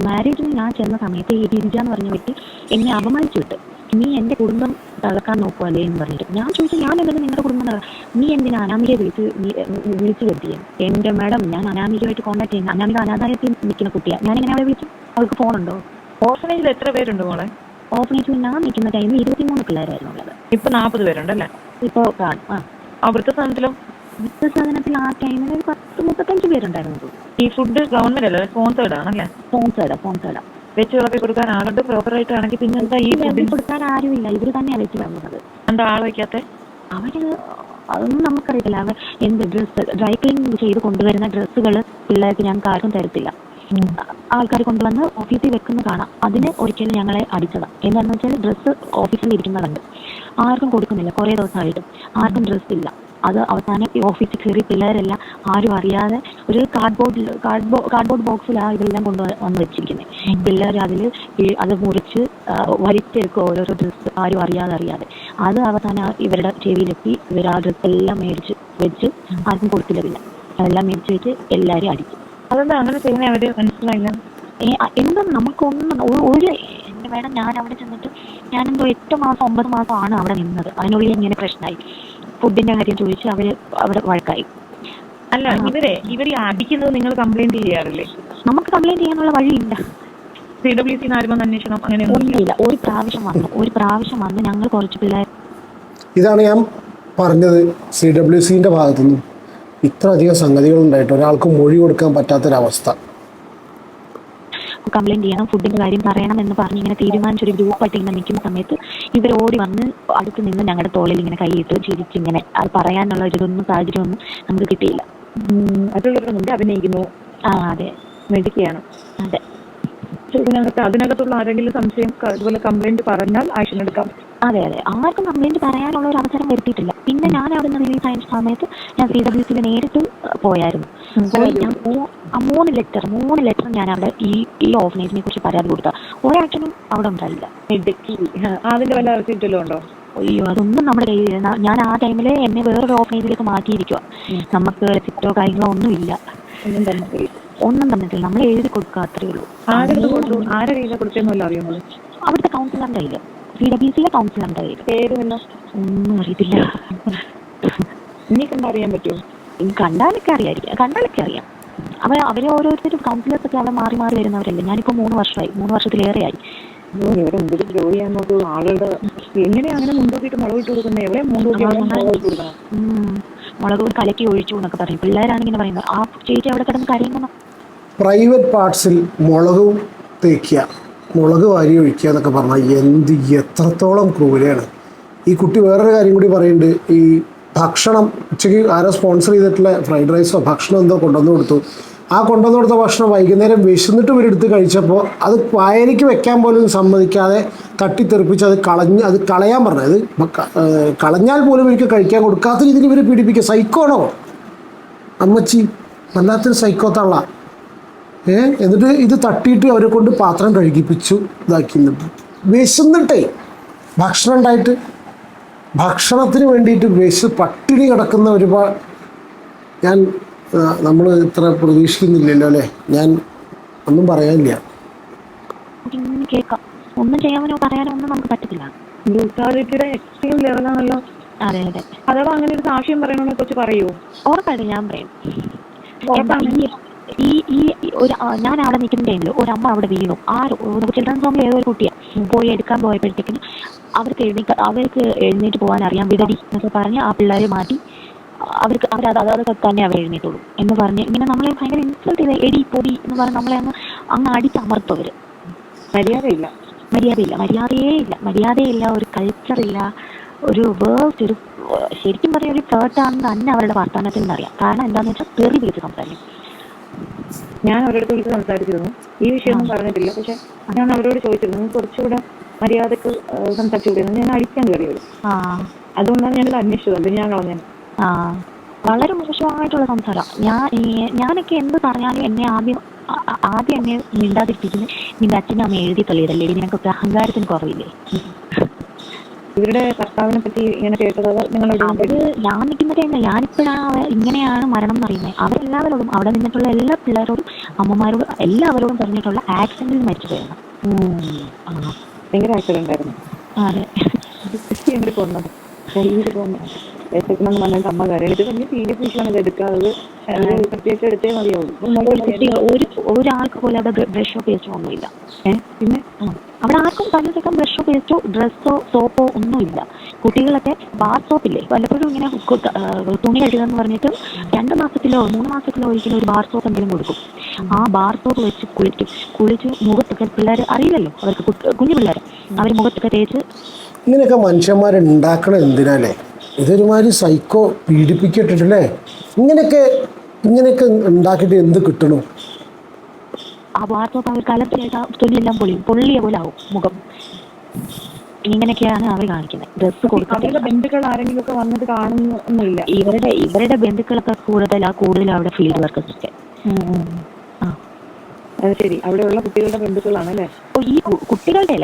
മാരേജിന് ഞാൻ ചെന്ന സമയത്ത് ഈ ഗിരിജ എന്ന് പറഞ്ഞ വ്യക്തി എന്നെ അപമാനിച്ചു വിട്ട്, നീ എന്റെ കുടുംബം തകർക്കാൻ നോക്കുവല്ലേ എന്ന് പറഞ്ഞിട്ട്. ഞാൻ ചോദിച്ചു, ഞാൻ എന്തെങ്കിലും നിങ്ങളുടെ കുടുംബം നീ എന്തിനാ അനാമികയെ വിളിച്ചു വരുത്തിയ? എന്റെ മാഡം, ഞാൻ അനാമികയുമായിട്ട് കോൺടാക്ട് ചെയ്യുന്ന, അനാമിക അനാഥാലയത്തിൽ നിൽക്കുന്ന കുട്ടിയാണ്. ഞാൻ എങ്ങനെ അവളെ വിളിച്ചു? അവൾക്ക് ഫോണുണ്ടോ? ഓർഫനേജിൽ എത്ര പേരുണ്ട് മോളെ? ഓർഫനേജിൽ ഞാൻ നിൽക്കുന്ന ടൈമിൽ 23 പിള്ളേരായിരുന്നു ഉള്ളത്. ഇപ്പൊ 40 പേരുണ്ടല്ലേ? ഇപ്പൊ കാണും. വൃദ്ധസദനത്തിലും? വൃദ്ധസദനത്തിൽ ആ ടൈമിൽ 10-35 പേരുണ്ടായിരുന്നു. ഈ ഫുഡ് ഗവൺമെന്റ് അല്ലേ, സ്പോൺസേർഡ് ആണല്ലേ? സ്പോൺസേർഡാ. വെച്ച് വിളക്കി കൊടുക്കാൻ ആളുണ്ട് പ്രോപ്പറായിട്ട് ആണെങ്കിൽ പിന്നെന്താ ഈ കൊടുക്കാൻ ആരുമില്ല. ഇവര് തന്നെയാണ് വെച്ച് വന്നത്. എന്താ ആൾ വയ്ക്കാത്ത? അവര് അതൊന്നും നമുക്കറിയത്തില്ല. അവർ എന്ത് ഡ്രസ്സ് ഡ്രൈ ക്ലീൻ ചെയ്ത് കൊണ്ടുവരുന്ന ഡ്രസ്സുകൾ പിള്ളേർക്ക് ഞങ്ങൾക്ക് ആർക്കും തരത്തില്ല. ആൾക്കാർ കൊണ്ടുവന്ന് ഓഫീസിൽ വെക്കുന്ന കാണാം. അതിന് ഒരിക്കലും ഞങ്ങളെ അടിച്ചതാണ്. എന്താണെന്ന് വെച്ചാൽ ഡ്രസ്സ് ഓഫീസിൽ ഇരിക്കുന്നതുണ്ട്, ആർക്കും കൊടുക്കുന്നില്ല. കുറേ ദിവസമായിട്ടും ആർക്കും ഡ്രസ്സ് ഇല്ല. അത് അവസാനം ഓഫീസിൽ കയറി പിള്ളേരെല്ലാം ആരും അറിയാതെ ഒരു കാർഡ്ബോർഡ് ബോക്സിലാണ് ഇതെല്ലാം കൊണ്ടുവന്ന് വെച്ചിരിക്കുന്നത്. പിള്ളേർ അത് മുറിച്ച് വലിച്ചെടുക്കും ഓരോരോ ഡ്രസ്സ്, ആരും അറിയാതെ. അത് അവസാനം ഇവരുടെ ചെവിയിലെത്തി. ഇവർ ആ ഡ്രസ്സ് എല്ലാം മേടിച്ച് വെച്ച് ആർക്കും കൊടുത്തില്ല. പിന്നെ അതെല്ലാം മേടിച്ച് വെച്ച് എല്ലാവരും അടിച്ചു. അതെന്താ അങ്ങനെ ചെയ്യുന്ന അവര് മനസ്സിലായില്ല? എന്താ നമുക്കൊന്നും എന്റെ മേഡം, ഞാൻ അവിടെ ചെന്നിട്ട് ഞാനെന്തോ 8 മാസം 9 മാസം ആണ് അവിടെ നിന്നത്. അതിനുള്ളിൽ ഇങ്ങനെ പ്രശ്നമായി. ഫുഡിന്റെ കാര്യം ചോദിച്ച് അവിടെ വഴക്കായി. അല്ല, ഇവര് അടിക്കുന്നത് നിങ്ങൾ കംപ്ലൈന്റ് ചെയ്യാറില്ലേ? നമുക്ക് കംപ്ലൈന്റ് ചെയ്യാനുള്ള വഴിയില്ല. CWC അന്വേഷണം അങ്ങനെ ഒന്നുമില്ല. ഒരു പ്രാവശ്യം വന്ന് ഞങ്ങൾ കുറച്ച് പിള്ളേർ, ഇതാണ് ഞാൻ പറഞ്ഞത്, CWCന്റെ ഭാഗത്തുനിന്നും ഇത്ര അധികം സംഗതികൾ ഉണ്ടായിട്ട് ഒരാൾക്ക് മൊഴി കൊടുക്കാൻ പറ്റാത്തൊരവസ്ഥ. കംപ്ലൈന്റ് ചെയ്യണം, ഫുഡിന്റെ കാര്യം പറയണം എന്ന് പറഞ്ഞ് ഇങ്ങനെ തീരുമാനിച്ചൊരു ഗ്രൂപ്പായിട്ട് ഇങ്ങനെ നിൽക്കുന്ന സമയത്ത് ഇവർ ഓടി വന്ന് അടുത്ത് നിന്ന് ഞങ്ങളുടെ തോളിൽ ഇങ്ങനെ കൈയിട്ട് ചിരിച്ചിങ്ങനെ അത് പറയാനുള്ള സാഹചര്യമൊന്നും നമുക്ക് കിട്ടിയില്ല. മറ്റുള്ളവരുടെ മുമ്പ് അഭിനയിക്കുന്നു. അതെ, മെഡിക്കുകയാണ്. അതെ. അതിനകത്തുള്ള ആരെങ്കിലും സംശയം ഇതുപോലെ കംപ്ലൈന്റ് പറഞ്ഞാൽ ആക്ഷൻ എടുക്കാം. അതെ. ആർക്കും കംപ്ലൈന്റ് പറയാനുള്ള ഒരു അവസരം വരുത്തിയിട്ടില്ല. പിന്നെ ഞാൻ അവിടെ നിന്ന് റിലീസ് ആയ സമയത്ത് ഞാൻ CWCയിൽ നേരിട്ട് പോയായിരുന്നു. ഞാൻ 3 ലെറ്റർ ഞാൻ അവിടെ ഈ ഓർഫനേജിനെ കുറിച്ച് പരാതി കൊടുത്ത ഒരാക്ഷനും അവിടെ ഉണ്ടായില്ല. അതിന്റെ വല്ല റെസിപ്റ്റല്ലോ ഉണ്ടോ? അയ്യോ, അതൊന്നും നമ്മുടെ കയ്യിൽ. ഞാൻ ആ ടൈമിൽ എന്നെ വേറൊരു ഓർഫനേജിലേക്ക് മാറ്റിയിരിക്കുക. നമുക്ക് റെസിപ്റ്റോ കാര്യങ്ങളോ ഒന്നുമില്ല. ഒന്നും തന്നിട്ടില്ല. നമ്മൾ എഴുതി കൊടുക്കുക, അത്രേ ഉള്ളൂ. അവിടുത്തെ കൗൺസിലറിന്റെ കയ്യില്, CWCയിലെ കൗൺസിലറിന്റെ കയ്യില്. പേരുമില്ല, ഒന്നും അറിയത്തില്ല. ഇനി കണ്ടറിയാൻ പറ്റുമോ? കണ്ടാലൊക്കെ അറിയാം. അവരെ ഓരോരുത്തരും കൗൺസിലേഴ്സ് ഒക്കെ അവിടെ മാറി വരുന്നവരല്ലേ. ഞാനിപ്പോ 3 വർഷമായി, 3 വർഷത്തിലേറെയായി. ഇവിടെ മുമ്പിൽ ജോലി ചെയ്യാൻ നോക്കൂ. ആളുകളുടെ എങ്ങനെയാ അങ്ങനെ മുൻകൂട്ടിയിട്ട് മുളകിട്ട് കൊടുക്കുന്നത്? എവിടെ മുളക് കലക്കി ഒഴിച്ചു എന്നൊക്കെ പറയും പിള്ളേരാണിങ്ങനെ പറയുന്നത്. ആ ചേച്ചി അവിടെ കിടന്ന് കരയുന്ന പ്രൈവറ്റ് പാർട്സിൽ മുളക് തേക്കുക, മുളക് വാരി ഒഴിക്കുക എന്നൊക്കെ പറഞ്ഞാൽ എത്രത്തോളം ക്രൂരയാണ്. ഈ കുട്ടി വേറൊരു കാര്യം കൂടി പറയുന്നുണ്ട്. ഈ ഭക്ഷണം ഉച്ചയ്ക്ക് ആരോ സ്പോൺസർ ചെയ്തിട്ടുള്ള ഫ്രൈഡ് റൈസോ ഭക്ഷണം എന്തോ കൊണ്ടുവന്ന് കൊടുത്തു. ആ കൊണ്ടുവന്ന് കൊടുത്ത ഭക്ഷണം വൈകുന്നേരം വിശന്നിട്ട് ഇവരെടുത്ത് കഴിച്ചപ്പോൾ അത് വായനയ്ക്ക് വെക്കാൻ പോലും സമ്മതിക്കാതെ തട്ടിത്തെറിപ്പിച്ച് അത് കളയാൻ പറഞ്ഞു. അത് കളഞ്ഞാൽ പോലും എനിക്ക് കഴിക്കാൻ കൊടുക്കാത്ത രീതിയിൽ ഇവർ പീഡിപ്പിക്കുക. സൈക്കോണോ അമ്മച്ചി? വല്ലാത്തൊരു സൈക്കോ തള്ള. എന്നിട്ട് ഇത് തട്ടിയിട്ട് അവരെ കൊണ്ട് പാത്രം കഴുകിപ്പിച്ചു, ഇതാക്കി. വിശന്നിട്ടേ ഭക്ഷണം ഉണ്ടായിട്ട് ഭക്ഷണത്തിന് വേണ്ടിയിട്ട് പട്ടിണി കിടക്കുന്ന ഒരുപാട് നമ്മൾ ഇത്ര പ്രതീക്ഷിക്കുന്നില്ലല്ലോ അല്ലേ. ഞാൻ ഒന്നും പറയാനില്ല. കേൾക്കാം, ഒന്നും ചെയ്യാനോ പറയാനോ ഒന്നും നമുക്ക് പറ്റത്തില്ല. ബ്രൂട്ടാലിറ്റിയുടെ എക്സ്ട്രീം ലെവലാണല്ലോ. അതെ. അഥവാ അങ്ങനെ ഒരു സാക്ഷ്യം പറയണമെന്ന് കുറിച്ച് പറയൂ. ഉറപ്പായിട്ട് ഞാൻ പറയും. ഞാൻ അവിടെ നിൽക്കുന്ന ടൈമിൽ ഒരമ്മ അവിടെ വീണു. ചിൽഡ്രൻസ് ഹോമിൽ ഏതൊരു കുട്ടിയെ പോയി എടുക്കാൻ പോയപ്പോഴത്തേക്കിനും അവർക്ക് എഴുന്നേറ്റ് പോകാൻ അറിയാം, വിടടി എന്നൊക്കെ പറഞ്ഞ് ആ പിള്ളേരെ മാറ്റി അതൊക്കെ തന്നെ അവർ എഴുന്നേറ്റുള്ളൂ എന്ന് പറഞ്ഞ് ഇങ്ങനെ നമ്മളെ ഭയങ്കര ഇൻസൾട്ട് ചെയ്ത് എടി പൊടി എന്ന് പറഞ്ഞ് നമ്മളെ അങ്ങ് അടിച്ചമർത്തും അവർ. മര്യാദയില്ല, ഒരു കൾച്ചറില്ല, ഒരു വേസ്റ്റ്, ഒരു ശരിക്കും പറഞ്ഞ ഒരു ഫ്ലേർട്ടാണെന്ന് തന്നെ അവരുടെ വർത്തമാനത്തിൽ നിന്നറിയാം. കാരണം എന്താണെന്ന് വെച്ചാൽ തെറി വിളിച്ച് സംസാരിക്കും. ഞാൻ അവരോട് വിളിച്ച് സംസാരിച്ചിരുന്നു, ഈ വിഷയമൊന്നും പറഞ്ഞിട്ടില്ല. പക്ഷെ ഞാൻ അവരോട് ചോദിച്ചിരുന്നു, കുറച്ചുകൂടെ മര്യാദക്ക് സംസാരിച്ചുകൂടിയെന്ന് ഞാൻ അടിക്കാൻ കയറിയത്. ആ അതുകൊണ്ടാണ് ഞാനത് അന്വേഷിച്ചത്, അല്ലെങ്കിൽ ഞാൻ കളഞ്ഞത്. ആ വളരെ മോശമായിട്ടുള്ള സംസാരം. ഞാനൊക്കെ എന്ത് പറഞ്ഞാലും എന്നെ ആദ്യം എന്നെ മിണ്ടാതിരിപ്പിക്കുന്നത് നിന്റെ അച്ഛനും അമ്മ എഴുതി തള്ളിയതല്ലേ, നിനക്കൊക്കെ അഹങ്കാരത്തിന് കുറവില്ലേ. ഇവരുടെ ഭർത്താവിനെ പറ്റി ഇങ്ങനെ കേട്ടത് അവര് ഞാൻ നിൽക്കുന്ന ടൈമിൽ ഞാനിപ്പോഴാണ് ഇങ്ങനെയാണ് മരണം എന്ന് അറിയുന്നത്. അവരെല്ലാവരോടും അവിടെ നിന്നിട്ടുള്ള എല്ലാ പിള്ളേരോടും അമ്മമാരോടും എല്ലാവരോടും പറഞ്ഞിട്ടുള്ള ആക്സിഡന്റിൽ മരിച്ചു പോയത്. ഭയങ്കര ആക്സിഡന്റ് ആയിരുന്നു. അതെ, എങ്ങനെ പോകുന്നത് കയ്യിൽ പോകുന്നത് വിശക്കണമെന്ന് പറഞ്ഞിട്ട് അമ്മ കരയാണ്. ഇത് വലിയ സീരിയസ് ഇഷ്യൂ ആണ്. ഇത് എടുക്കാതെ പ്രത്യേകിച്ച് എടുത്തേ മതിയാവും. ഒരാൾക്ക് പോലും അവിടെ ബ്രഷോ പേസ്റ്റോ ഒന്നുമില്ല. പിന്നെ അവിടെ ആർക്കും പലർക്കും ബ്രഷോ പേസ്റ്റോ ഡ്രസ്സോ സോപ്പോ ഒന്നുമില്ല. കുട്ടികളൊക്കെ ബാർ സോപ്പില്ലേ, വല്ലപ്പോഴും ഇങ്ങനെ തുണി കഴുകുകയെന്ന് പറഞ്ഞിട്ട് 2 മാസത്തിലോ 3 മാസത്തിലോ ഒരിക്കലും ഒരു ബാർ സോപ്പ് എന്തെങ്കിലും കൊടുക്കും. ആ ബാർ സോപ്പ് വെച്ച് കുളിച്ച് മുഖത്തൊക്കെ പിള്ളേർ അറിയില്ലല്ലോ, അവർക്ക് കുഞ്ഞു പിള്ളേർ അവർ മുഖത്തൊക്കെ തേച്ച്. ഇങ്ങനെയൊക്കെ മനുഷ്യന്മാരുണ്ടാക്കണം എന്തിനാലേ? ഇതൊരുമാതിരി സൈക്കോ പീഡിപ്പിക്കട്ടില്ലേ? ഇങ്ങനെയൊക്കെ ഉണ്ടാക്കിയിട്ട് എന്ത് കിട്ടണു? ആ വാർത്ത അവർ കലർത്തിയായിട്ട് തൊലിയെല്ലാം പൊള്ളിയ പോലെ ആവും മുഖം. ഇങ്ങനെയൊക്കെയാണ് അവർ കാണിക്കുന്നത്. ഡ്രസ്സ് കൊടുക്കുക. ബന്ധുക്കൾ ആരെങ്കിലും ഒക്കെ വന്നിട്ട് കാണുന്നില്ല. ഇവരുടെ ബന്ധുക്കളൊക്കെ കൂടുതൽ അവിടെ ഫീൽഡ് വർക്കേഴ്സ് ഒക്കെ. അത് ശരി, അവിടെയുള്ള കുട്ടികളുടെ ബന്ധുക്കളാണ് അല്ലേ? ഈ കുട്ടികളുടെ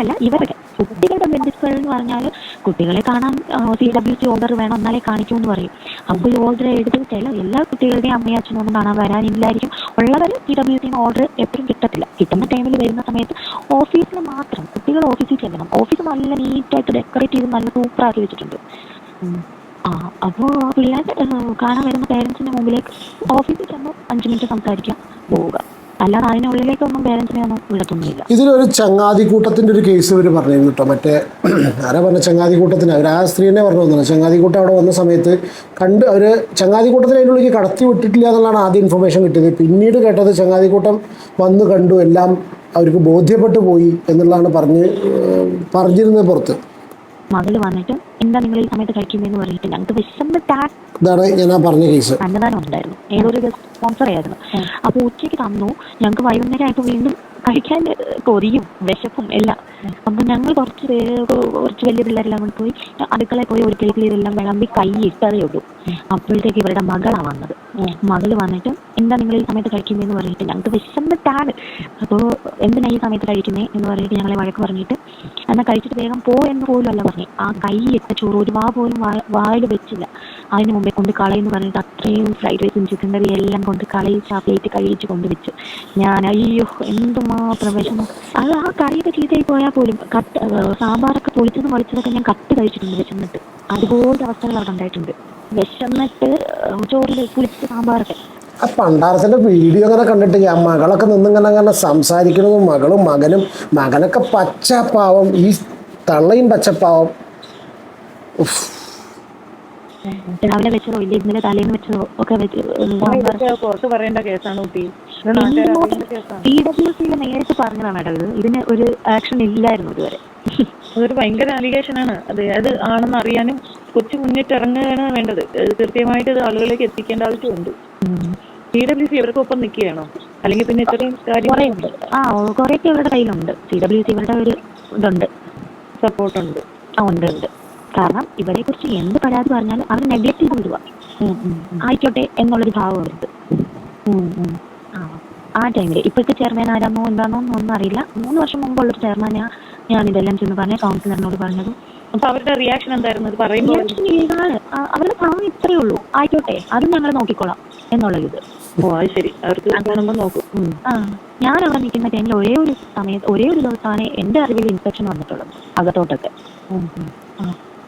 അല്ല ഇവരുടെ കുട്ടികളുടെ ബന്ധുക്കൾ എന്ന് പറഞ്ഞാൽ കുട്ടികളെ കാണാൻ CWC ഓർഡർ വേണം എന്നാലേ കാണിക്കൂ എന്ന് പറയും. അപ്പോൾ ഈ ഓർഡർ എടുത്തിട്ടില്ല എല്ലാ കുട്ടികളുടെയും അമ്മയും അച്ഛനും ഒന്നും കാണാൻ വരാനില്ലായിരിക്കും. ഉള്ളവർ CWC ഓർഡർ എപ്പോഴും കിട്ടത്തില്ല. കിട്ടുന്ന ടൈമിൽ വരുന്ന സമയത്ത് ഓഫീസിൽ മാത്രം കുട്ടികൾ ഓഫീസിൽ ചെല്ലണം. ഓഫീസ് നല്ല നീറ്റായിട്ട് ഡെക്കറേറ്റ് ചെയ്ത് നല്ല സൂപ്പറാക്കി വെച്ചിട്ടുണ്ട്. അപ്പോൾ പിള്ളേർ കാണാൻ വരുന്ന പേരൻസിന്റെ മുമ്പിലേക്ക് ഓഫീസിൽ ചെന്ന് 5 മിനിറ്റ് സംസാരിക്കാം, പോവുക. അല്ലാതെ അതിനുള്ളിലേക്കൊന്നും പേരൻസിനെ ഒന്നും വിടത്തൊന്നുമില്ല. ഇതിലൊരു ചങ്ങാതിക്കൂട്ടത്തിൻ്റെ ഒരു കേസ് ഇവർ പറഞ്ഞിരുന്നു കേട്ടോ. മറ്റേ ആരാ പറഞ്ഞ ചങ്ങാതിക്കൂട്ടത്തിന്, അവർ ആ സ്ത്രീനെ പറഞ്ഞു തന്നു. ചങ്ങാതിക്കൂട്ടം അവിടെ വന്ന സമയത്ത് അവർ ചങ്ങാതിക്കൂട്ടത്തിന് അതിൻ്റെ ഉള്ളിലേക്ക് കടത്തി വിട്ടിട്ടില്ല എന്നുള്ളതാണ് ആദ്യം ഇൻഫർമേഷൻ കിട്ടിയത്. പിന്നീട് കേട്ടത് ചങ്ങാതിക്കൂട്ടം വന്ന് കണ്ടു, എല്ലാം അവർക്ക് ബോധ്യപ്പെട്ടു പോയി എന്നുള്ളതാണ് പറഞ്ഞിരുന്നത് പുറത്ത്. മകള് വന്നിട്ട് എന്താ നിങ്ങൾ ഈ സമയത്ത് കഴിക്കുന്നതെന്ന് പറഞ്ഞിട്ട് ഞങ്ങൾക്ക് വിശന്നിട്ടാണ്. ഇതാണ് ഞാൻ പറഞ്ഞ കേസ്. അന്നദാനം ഉണ്ടായിരുന്നു, ഏതൊരു സ്പോൺസർ ആയിരുന്നു. അപ്പോൾ ഉച്ചയ്ക്ക് തന്നു. ഞങ്ങൾക്ക് വൈകുന്നേരം ആയപ്പോൾ വീണ്ടും കഴിക്കാൻ കൊതിയും വിശപ്പും എല്ലാം. അപ്പം ഞങ്ങൾ കുറച്ച് വലിയ പിള്ളേരെല്ലാം കൂടി പോയി അടുക്കളയിൽ പോയി ഒരു കിളിക്കിളി ഇതെല്ലാം വിളമ്പി കൈ ഇട്ടതേ ഉള്ളൂ. അപ്പോഴത്തേക്ക് ഇവരുടെ മകളാണ് വന്നത്. മകള് വന്നിട്ട് എന്താ നിങ്ങൾ ഈ സമയത്ത് കഴിക്കുന്നതെന്ന് പറഞ്ഞിട്ട് ഞങ്ങൾക്ക് വിശന്നിട്ടാണ്. അപ്പോൾ എന്തിനാ ഈ സമയത്ത് കഴിക്കുന്നേ എന്ന് പറഞ്ഞിട്ട് ഞങ്ങളെ വഴക്ക് പറഞ്ഞിട്ട് എന്നാൽ കഴിച്ചിട്ട് വേഗം പോ എന്ന് പോലും അല്ല പറഞ്ഞു. ആ കൈ ഇട്ട ചോറ് ഒരു പോലും വായിൽ വെച്ചില്ല. അതിന് മുമ്പേ കൊണ്ട് കളയെന്ന് പറഞ്ഞിട്ട് അത്രയും ഫ്രൈഡ് റൈസും ചിക്കൻ കറി എല്ലാം കൊണ്ട് കളയിച്ച് ആ പ്ലേറ്റ് കഴിച്ച് കൊണ്ടുവച്ചു. ഞാൻ അയ്യോ എന്തുമാത്രം വിഷമം. അത് ആ കറിയൊക്കെ ചീത്തയായി പോയാൽ പോലും സാമ്പാറൊക്കെ പൊളിച്ചതും പൊളിച്ചതൊക്കെ ഞാൻ കട്ട് കഴിച്ചിട്ടുണ്ട് വിശന്നിട്ട്. അതുപോലത്തെ അവസ്ഥകൾ അവിടെ ഉണ്ടായിട്ടുണ്ട്. വിശന്നിട്ട് ചോറിൽ പുളിച്ച സാമ്പാറൊക്കെ. ആ പണ്ടാരത്തിൻ്റെ വീഡിയോ അങ്ങനെ കണ്ടിട്ട് ഞാൻ മകളൊക്കെ നിന്നിങ്ങനെ സംസാരിക്കുന്നതും മകനും മകനൊക്കെ പച്ചപ്പാവം, ഈ തള്ളയും പച്ചപ്പാവം. രാവിലെ വെച്ചതോ ഇല്ല ഇന്നലെ തലേന്ന് വെച്ചതോ ഒക്കെ പുറത്ത് പറയേണ്ട കേസാണ്. PWC നേരിട്ട് പറഞ്ഞതാണ് മേഡം. ഇതിന് ഒരു ആക്ഷൻ ഇല്ലായിരുന്നു ഇതുവരെ. അതൊരു ഭയങ്കര അലിഗേഷനാണ്. അത് ആണെന്ന് അറിയാനും കൊച്ചു മുന്നിട്ടിറങ്ങുകയാണ് വേണ്ടത്. കൃത്യമായിട്ട് ഇത് ആളുകളിലേക്ക് എത്തിക്കേണ്ട ആവശ്യമുണ്ട്. CWC ഇവർക്കൊപ്പം നിൽക്കുകയാണോ, അല്ലെങ്കിൽ പിന്നെ ഇത്രയും കാര്യങ്ങളുണ്ട്? കുറേയൊക്കെ ഇവരുടെ കയ്യിലുണ്ട്. CWC ഇവരുടെ ഒരു ഇതുണ്ട്, സപ്പോർട്ടുണ്ട്. ഉണ്ട്. കാരണം ഇവരെ കുറിച്ച് എന്ത് പരാതി പറഞ്ഞാലും അവർ നെഗ്ലക്ട് ചെയ്ത് വിടുക. ആയിക്കോട്ടെ എന്നുള്ളൊരു ഭാവം അവർക്ക്. ആ ടൈമിൽ ഇപ്പോഴത്തെ ചെയർമാൻ ആരാന്നോ എന്താണോ ഒന്നും അറിയില്ല. 3 വർഷം മുമ്പുള്ളൊരു ചെയർമാനാ ഞാൻ ഇതെല്ലാം ചെന്ന് പറഞ്ഞ കൗൺസിലറിനോട് പറഞ്ഞതും. അപ്പൊ അവരുടെ റിയാക്ഷൻ എന്തായിരുന്നു? അവരുടെ ഭാവം ഇത്രയേ ഉള്ളൂ, ആയിക്കോട്ടെ അത് ഞങ്ങൾ നോക്കിക്കോളാം എന്നുള്ളത്. അത് ശരി, അവർക്ക് കാണുമ്പോൾ നോക്കും. ഞാൻ അവിടെ നിൽക്കുന്ന ടൈമിൽ ഒരേ ഒരു ദിവസമാണ് എൻ്റെ അറിവിൽ ഇൻസ്പെക്ഷൻ വന്നിട്ടുള്ളത് അകത്തോട്ടൊക്കെ.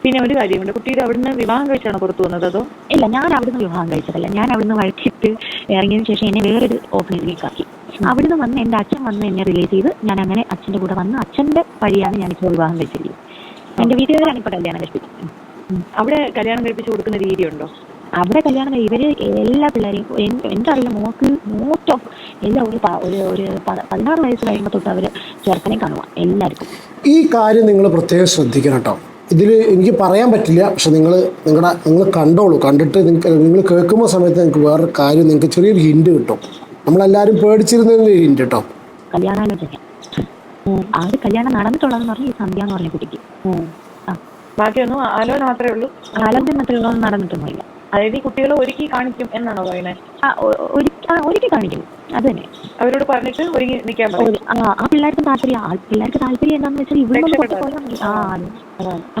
പിന്നെ ഒരു കാര്യമുണ്ട്, കുട്ടിയുടെ അവിടുന്ന് വിവാഹം കഴിച്ചാണോ പുറത്തു വന്നത്? അതോ ഇല്ല, ഞാൻ അവിടുന്ന് വിവാഹം കഴിച്ചതല്ല. ഞാൻ അവിടുന്ന് വഴിച്ചിട്ട് ഇറങ്ങിയതിന് ശേഷം എന്നെ വേറൊരു ഓപ്പണിലേക്ക് ആക്കി. അവിടുന്ന് വന്ന് എൻ്റെ അച്ഛൻ വന്ന് എന്നെ റിലീസ് ചെയ്ത് ഞാൻ അങ്ങനെ അച്ഛൻ്റെ കൂടെ വന്ന് അച്ഛൻ്റെ വഴിയാണ് ഞാനിപ്പോൾ വിവാഹം കഴിച്ചിരിക്കുന്നത്. എൻ്റെ വീട്ടുകാരാണ് ഇപ്പോൾ കല്യാണം കഴിപ്പിച്ചത്. അവിടെ കല്യാണം കഴിപ്പിച്ച് കൊടുക്കുന്ന രീതിയുണ്ടോ? അവിടെ കല്യാണം ഇവര് എല്ലാ പിള്ളേരെയും എനിക്കറിയില്ല, മോസ്റ്റ് ഓഫ് എല്ലാം ഒരു 16 വയസ്സ് കഴിയുമ്പോൾ തൊട്ട് അവർ ചെറുക്കനെ കാണുക എല്ലാവർക്കും. ഈ കാര്യം നിങ്ങൾ പ്രത്യേകം ശ്രദ്ധിക്കണം കേട്ടോ. ഇതിൽ എനിക്ക് പറയാൻ പറ്റില്ല, പക്ഷെ നിങ്ങൾ കണ്ടോളൂ. കണ്ടിട്ട് നിങ്ങൾ കേൾക്കുമ്പോൾ സമയത്ത് നിങ്ങൾക്ക് വേറൊരു കാര്യം, നിങ്ങൾക്ക് ചെറിയൊരു ഹിൻറ്റ് കിട്ടും. നമ്മളെല്ലാവരും പേടിച്ചിരുന്നതിൻ്റെ ഹിൻറ്റ് കേട്ടോ. കല്യാണാലോചന ആ ഒരു കല്യാണം നടന്നിട്ടുള്ളതെന്ന് പറഞ്ഞാൽ ഈ സന്ധ്യ എന്ന് പറഞ്ഞ കുട്ടിക്ക്. ബാക്കിയൊന്നും ആലോചന മാത്രമേ ഉള്ളൂ. ആലോചന മാത്രമുള്ളതൊന്നും നടന്നിട്ടൊന്നുമില്ല. അതായത് ഈ കുട്ടികളെ ഒരുക്കി കാണിക്കും എന്നാണോ പറയുന്നത്? ഒരുക്കി കാണിക്കും, അത് തന്നെ. അവരോട് പറഞ്ഞിട്ട് ഒരുങ്ങി നിൽക്കാൻ പറയും. ആ പിള്ളേർക്ക് താല്പര്യം എന്താണെന്ന് വെച്ചാൽ ഇവിടെ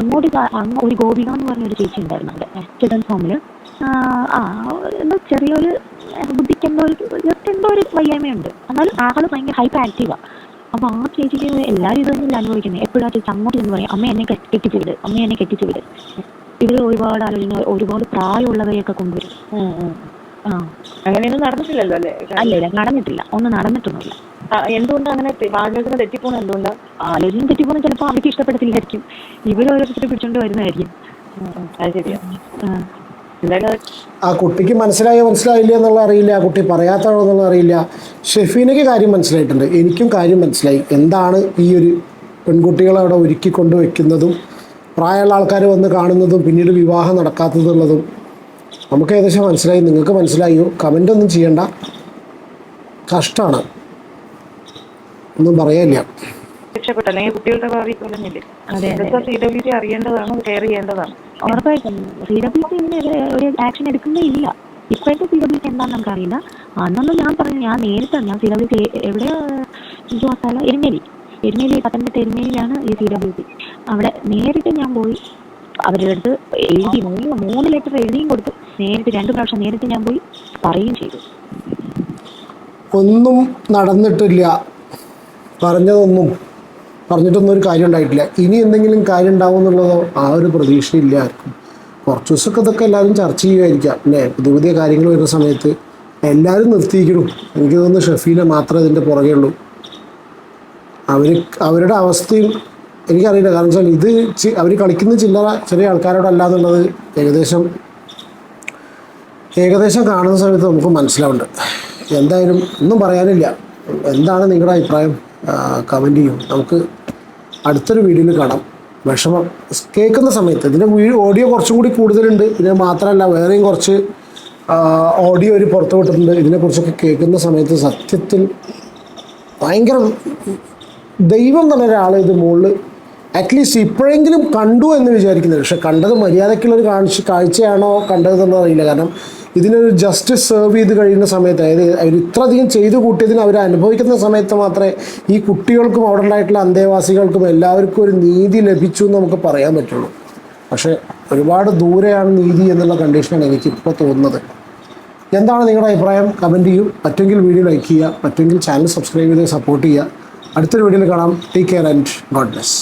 അങ്ങോട്ട് ഒരു ഗോപിക എന്ന് പറഞ്ഞൊരു ചേച്ചി ഉണ്ടായിരുന്നു അവിടെ ചിൽഡ്രൻസ് ഹോമില്. എന്തോ ചെറിയൊരു ബുദ്ധിക്ക് എന്തോ ഒരു വയ്യായ്മയുണ്ട്. എന്നാലും ആള് ഭയങ്കര ഹൈപ്പർ ആക്റ്റീവാ. അപ്പൊ ആ ചേച്ചിക്ക് എല്ലാവരും ഇത് തന്നെയല്ല അനുഭവിക്കുന്നത്. എപ്പോഴും ആ ചേച്ചി അങ്ങോട്ട് എന്ന് പറയും, അമ്മ എന്നെ കെട്ടിച്ചു വിട്, അമ്മ എന്നെ കെട്ടിച്ചു വിട്. ഇവര് ഒരുപാട് ആലോചന, ഒരുപാട് പ്രായമുള്ളവരെയൊക്കെ കൊണ്ടുവരും. അങ്ങനെയൊന്നും നടന്നിട്ടില്ലല്ലോ അല്ലേ? അല്ല, നടന്നിട്ടില്ല, ഒന്നും നടന്നിട്ടൊന്നുമില്ല. എന്തുകൊണ്ട് അങ്ങനെ ആലോചന തെറ്റിപ്പോണ? എന്തുകൊണ്ടാ ആലോചന തെറ്റിപ്പോന്ന്? ചിലപ്പോൾ അവർക്ക് ഇഷ്ടപ്പെടത്തില്ലായിരിക്കും, ഇവർ ഓരോരുത്തരെ പിടിച്ചോണ്ട് വരുന്നതായിരിക്കും. അത് ശരിയാ. ആ കുട്ടിക്ക് മനസ്സിലായില്ല എന്നുള്ള അറിയില്ല, ആ കുട്ടി പറയാത്തതാണോ എന്നുള്ള അറിയില്ല. ഷെഫീനയ്ക്ക് കാര്യം മനസ്സിലായിട്ടുണ്ട്, എനിക്കും കാര്യം മനസ്സിലായി. എന്താണ് ഈ ഒരു പെൺകുട്ടികളെ അവിടെ ഒരുക്കി കൊണ്ടുവയ്ക്കുന്നതും പ്രായമുള്ള ആൾക്കാർ വന്ന് കാണുന്നതും പിന്നീട് വിവാഹം നടക്കാത്തതുള്ളതും നമുക്ക് ഏകദേശം മനസ്സിലായി. നിങ്ങൾക്ക് മനസ്സിലായോ? കമൻ്റ് ഒന്നും ചെയ്യണ്ട, കഷ്ടമാണ്, ഒന്നും പറയാനില്ല. രക്ഷപ്പെട്ടല്ലെങ്കിൽ കുട്ടികളുടെ ഭാവി കൊല്ലുന്നില്ലേ? CWC അറിയേണ്ടതാണ്, കെയർ ചെയ്യേണ്ടതാണ്. ഉറപ്പായിട്ടും CWC ഒരു ആക്ഷൻ എടുക്കുന്നേ ഇല്ല. ഇപ്പോഴത്തെ CWC എന്താണെന്ന് നമുക്കറിയില്ല. അന്നൊന്നും ഞാൻ പറഞ്ഞു, ഞാൻ നേരിട്ട് ഞാൻ CWC എവിടെ സ്ഥലം എരുമേലി പത്തനംതിട്ട എരുമേലിയാണ് ഈ CWC. അവിടെ നേരിട്ട് ഞാൻ പോയി അവരുടെ അടുത്ത് എഴുതി 3 ലെറ്റർ എഴുതിയും കൊടുത്തു. നേരിട്ട് 2 പ്രാവശ്യം നേരിട്ട് ഞാൻ പോയി പറയുകയും ചെയ്തു. ഒന്നും നടന്നിട്ടില്ല, പറഞ്ഞിട്ടൊന്നും ഒരു കാര്യം ഉണ്ടായിട്ടില്ല. ഇനി എന്തെങ്കിലും കാര്യം ഉണ്ടാവും എന്നുള്ളതോ ആ ഒരു പ്രതീക്ഷയില്ല ആർക്കും. കുറച്ച് ദിവസമൊക്കെ ഇതൊക്കെ എല്ലാവരും ചർച്ച ചെയ്യുമായിരിക്കാം അല്ലേ? പുതിയ കാര്യങ്ങൾ വരുന്ന സമയത്ത് എല്ലാവരും നിർത്തിയിരിക്കണം. എനിക്ക് തോന്നുന്നു ഷെഫീന മാത്രമേ ഇതിൻ്റെ പുറകെ ഉള്ളൂ. അവരുടെ അവസ്ഥയും എനിക്കറിയില്ല. കാരണം വെച്ചാൽ ഇത് അവർ കളിക്കുന്ന ചെറിയ ആൾക്കാരോടല്ല എന്നുള്ളത് ഏകദേശം കാണുന്ന സമയത്ത് നമുക്ക് മനസ്സിലാവുന്നുണ്ട്. എന്തായാലും ഒന്നും പറയാനില്ല. എന്താണ് നിങ്ങളുടെ അഭിപ്രായം? കമൻറ്റ് ചെയ്യും. നമുക്ക് അടുത്തൊരു വീഡിയോയിൽ കാണാം. വിഷമം കേൾക്കുന്ന സമയത്ത് ഇതിൻ്റെ ഓഡിയോ കുറച്ചും കൂടി കൂടുതലുണ്ട്. ഇതിന് മാത്രമല്ല വേറെയും കുറച്ച് ഓഡിയോ ഒരു പുറത്തു വിട്ടിട്ടുണ്ട്. ഇതിനെക്കുറിച്ചൊക്കെ കേൾക്കുന്ന സമയത്ത് സത്യത്തിൽ ഭയങ്കര ദൈവം തന്നെ ഒരാൾ ഇത് മുകളിൽ അറ്റ്ലീസ്റ്റ് ഇപ്പോഴെങ്കിലും കണ്ടു എന്ന് വിചാരിക്കുന്നത്. പക്ഷെ കണ്ടത് മര്യാദയ്ക്കുള്ളൊരു കാഴ്ചയാണോ കണ്ടതെന്നുള്ളത് അറിയില്ല. കാരണം ഇതിനൊരു ജസ്റ്റിസ് സെർവ് ചെയ്ത് കഴിയുന്ന സമയത്ത്, അതായത് അവർ ഇത്രയധികം ചെയ്തു കൂട്ടിയതിന് അവർ അനുഭവിക്കുന്ന സമയത്ത് മാത്രമേ ഈ കുട്ടികൾക്കും അവിടെ ഉണ്ടായിട്ടുള്ള അന്തേവാസികൾക്കും എല്ലാവർക്കും ഒരു നീതി ലഭിച്ചു എന്ന് നമുക്ക് പറയാൻ പറ്റുള്ളൂ. പക്ഷേ ഒരുപാട് ദൂരെയാണ് നീതി എന്നുള്ള കണ്ടീഷനാണ് എനിക്കിപ്പോൾ തോന്നുന്നത്. എന്താണ് നിങ്ങളുടെ അഭിപ്രായം? കമൻറ്റ് ചെയ്യൂ. പറ്റുമെങ്കിൽ വീഡിയോ ലൈക്ക് ചെയ്യുക, പറ്റുമെങ്കിൽ ചാനൽ സബ്സ്ക്രൈബ് ചെയ്ത് സപ്പോർട്ട് ചെയ്യുക. അടുത്തൊരു വീഡിയോയിൽ കാണാം. Take care and God bless.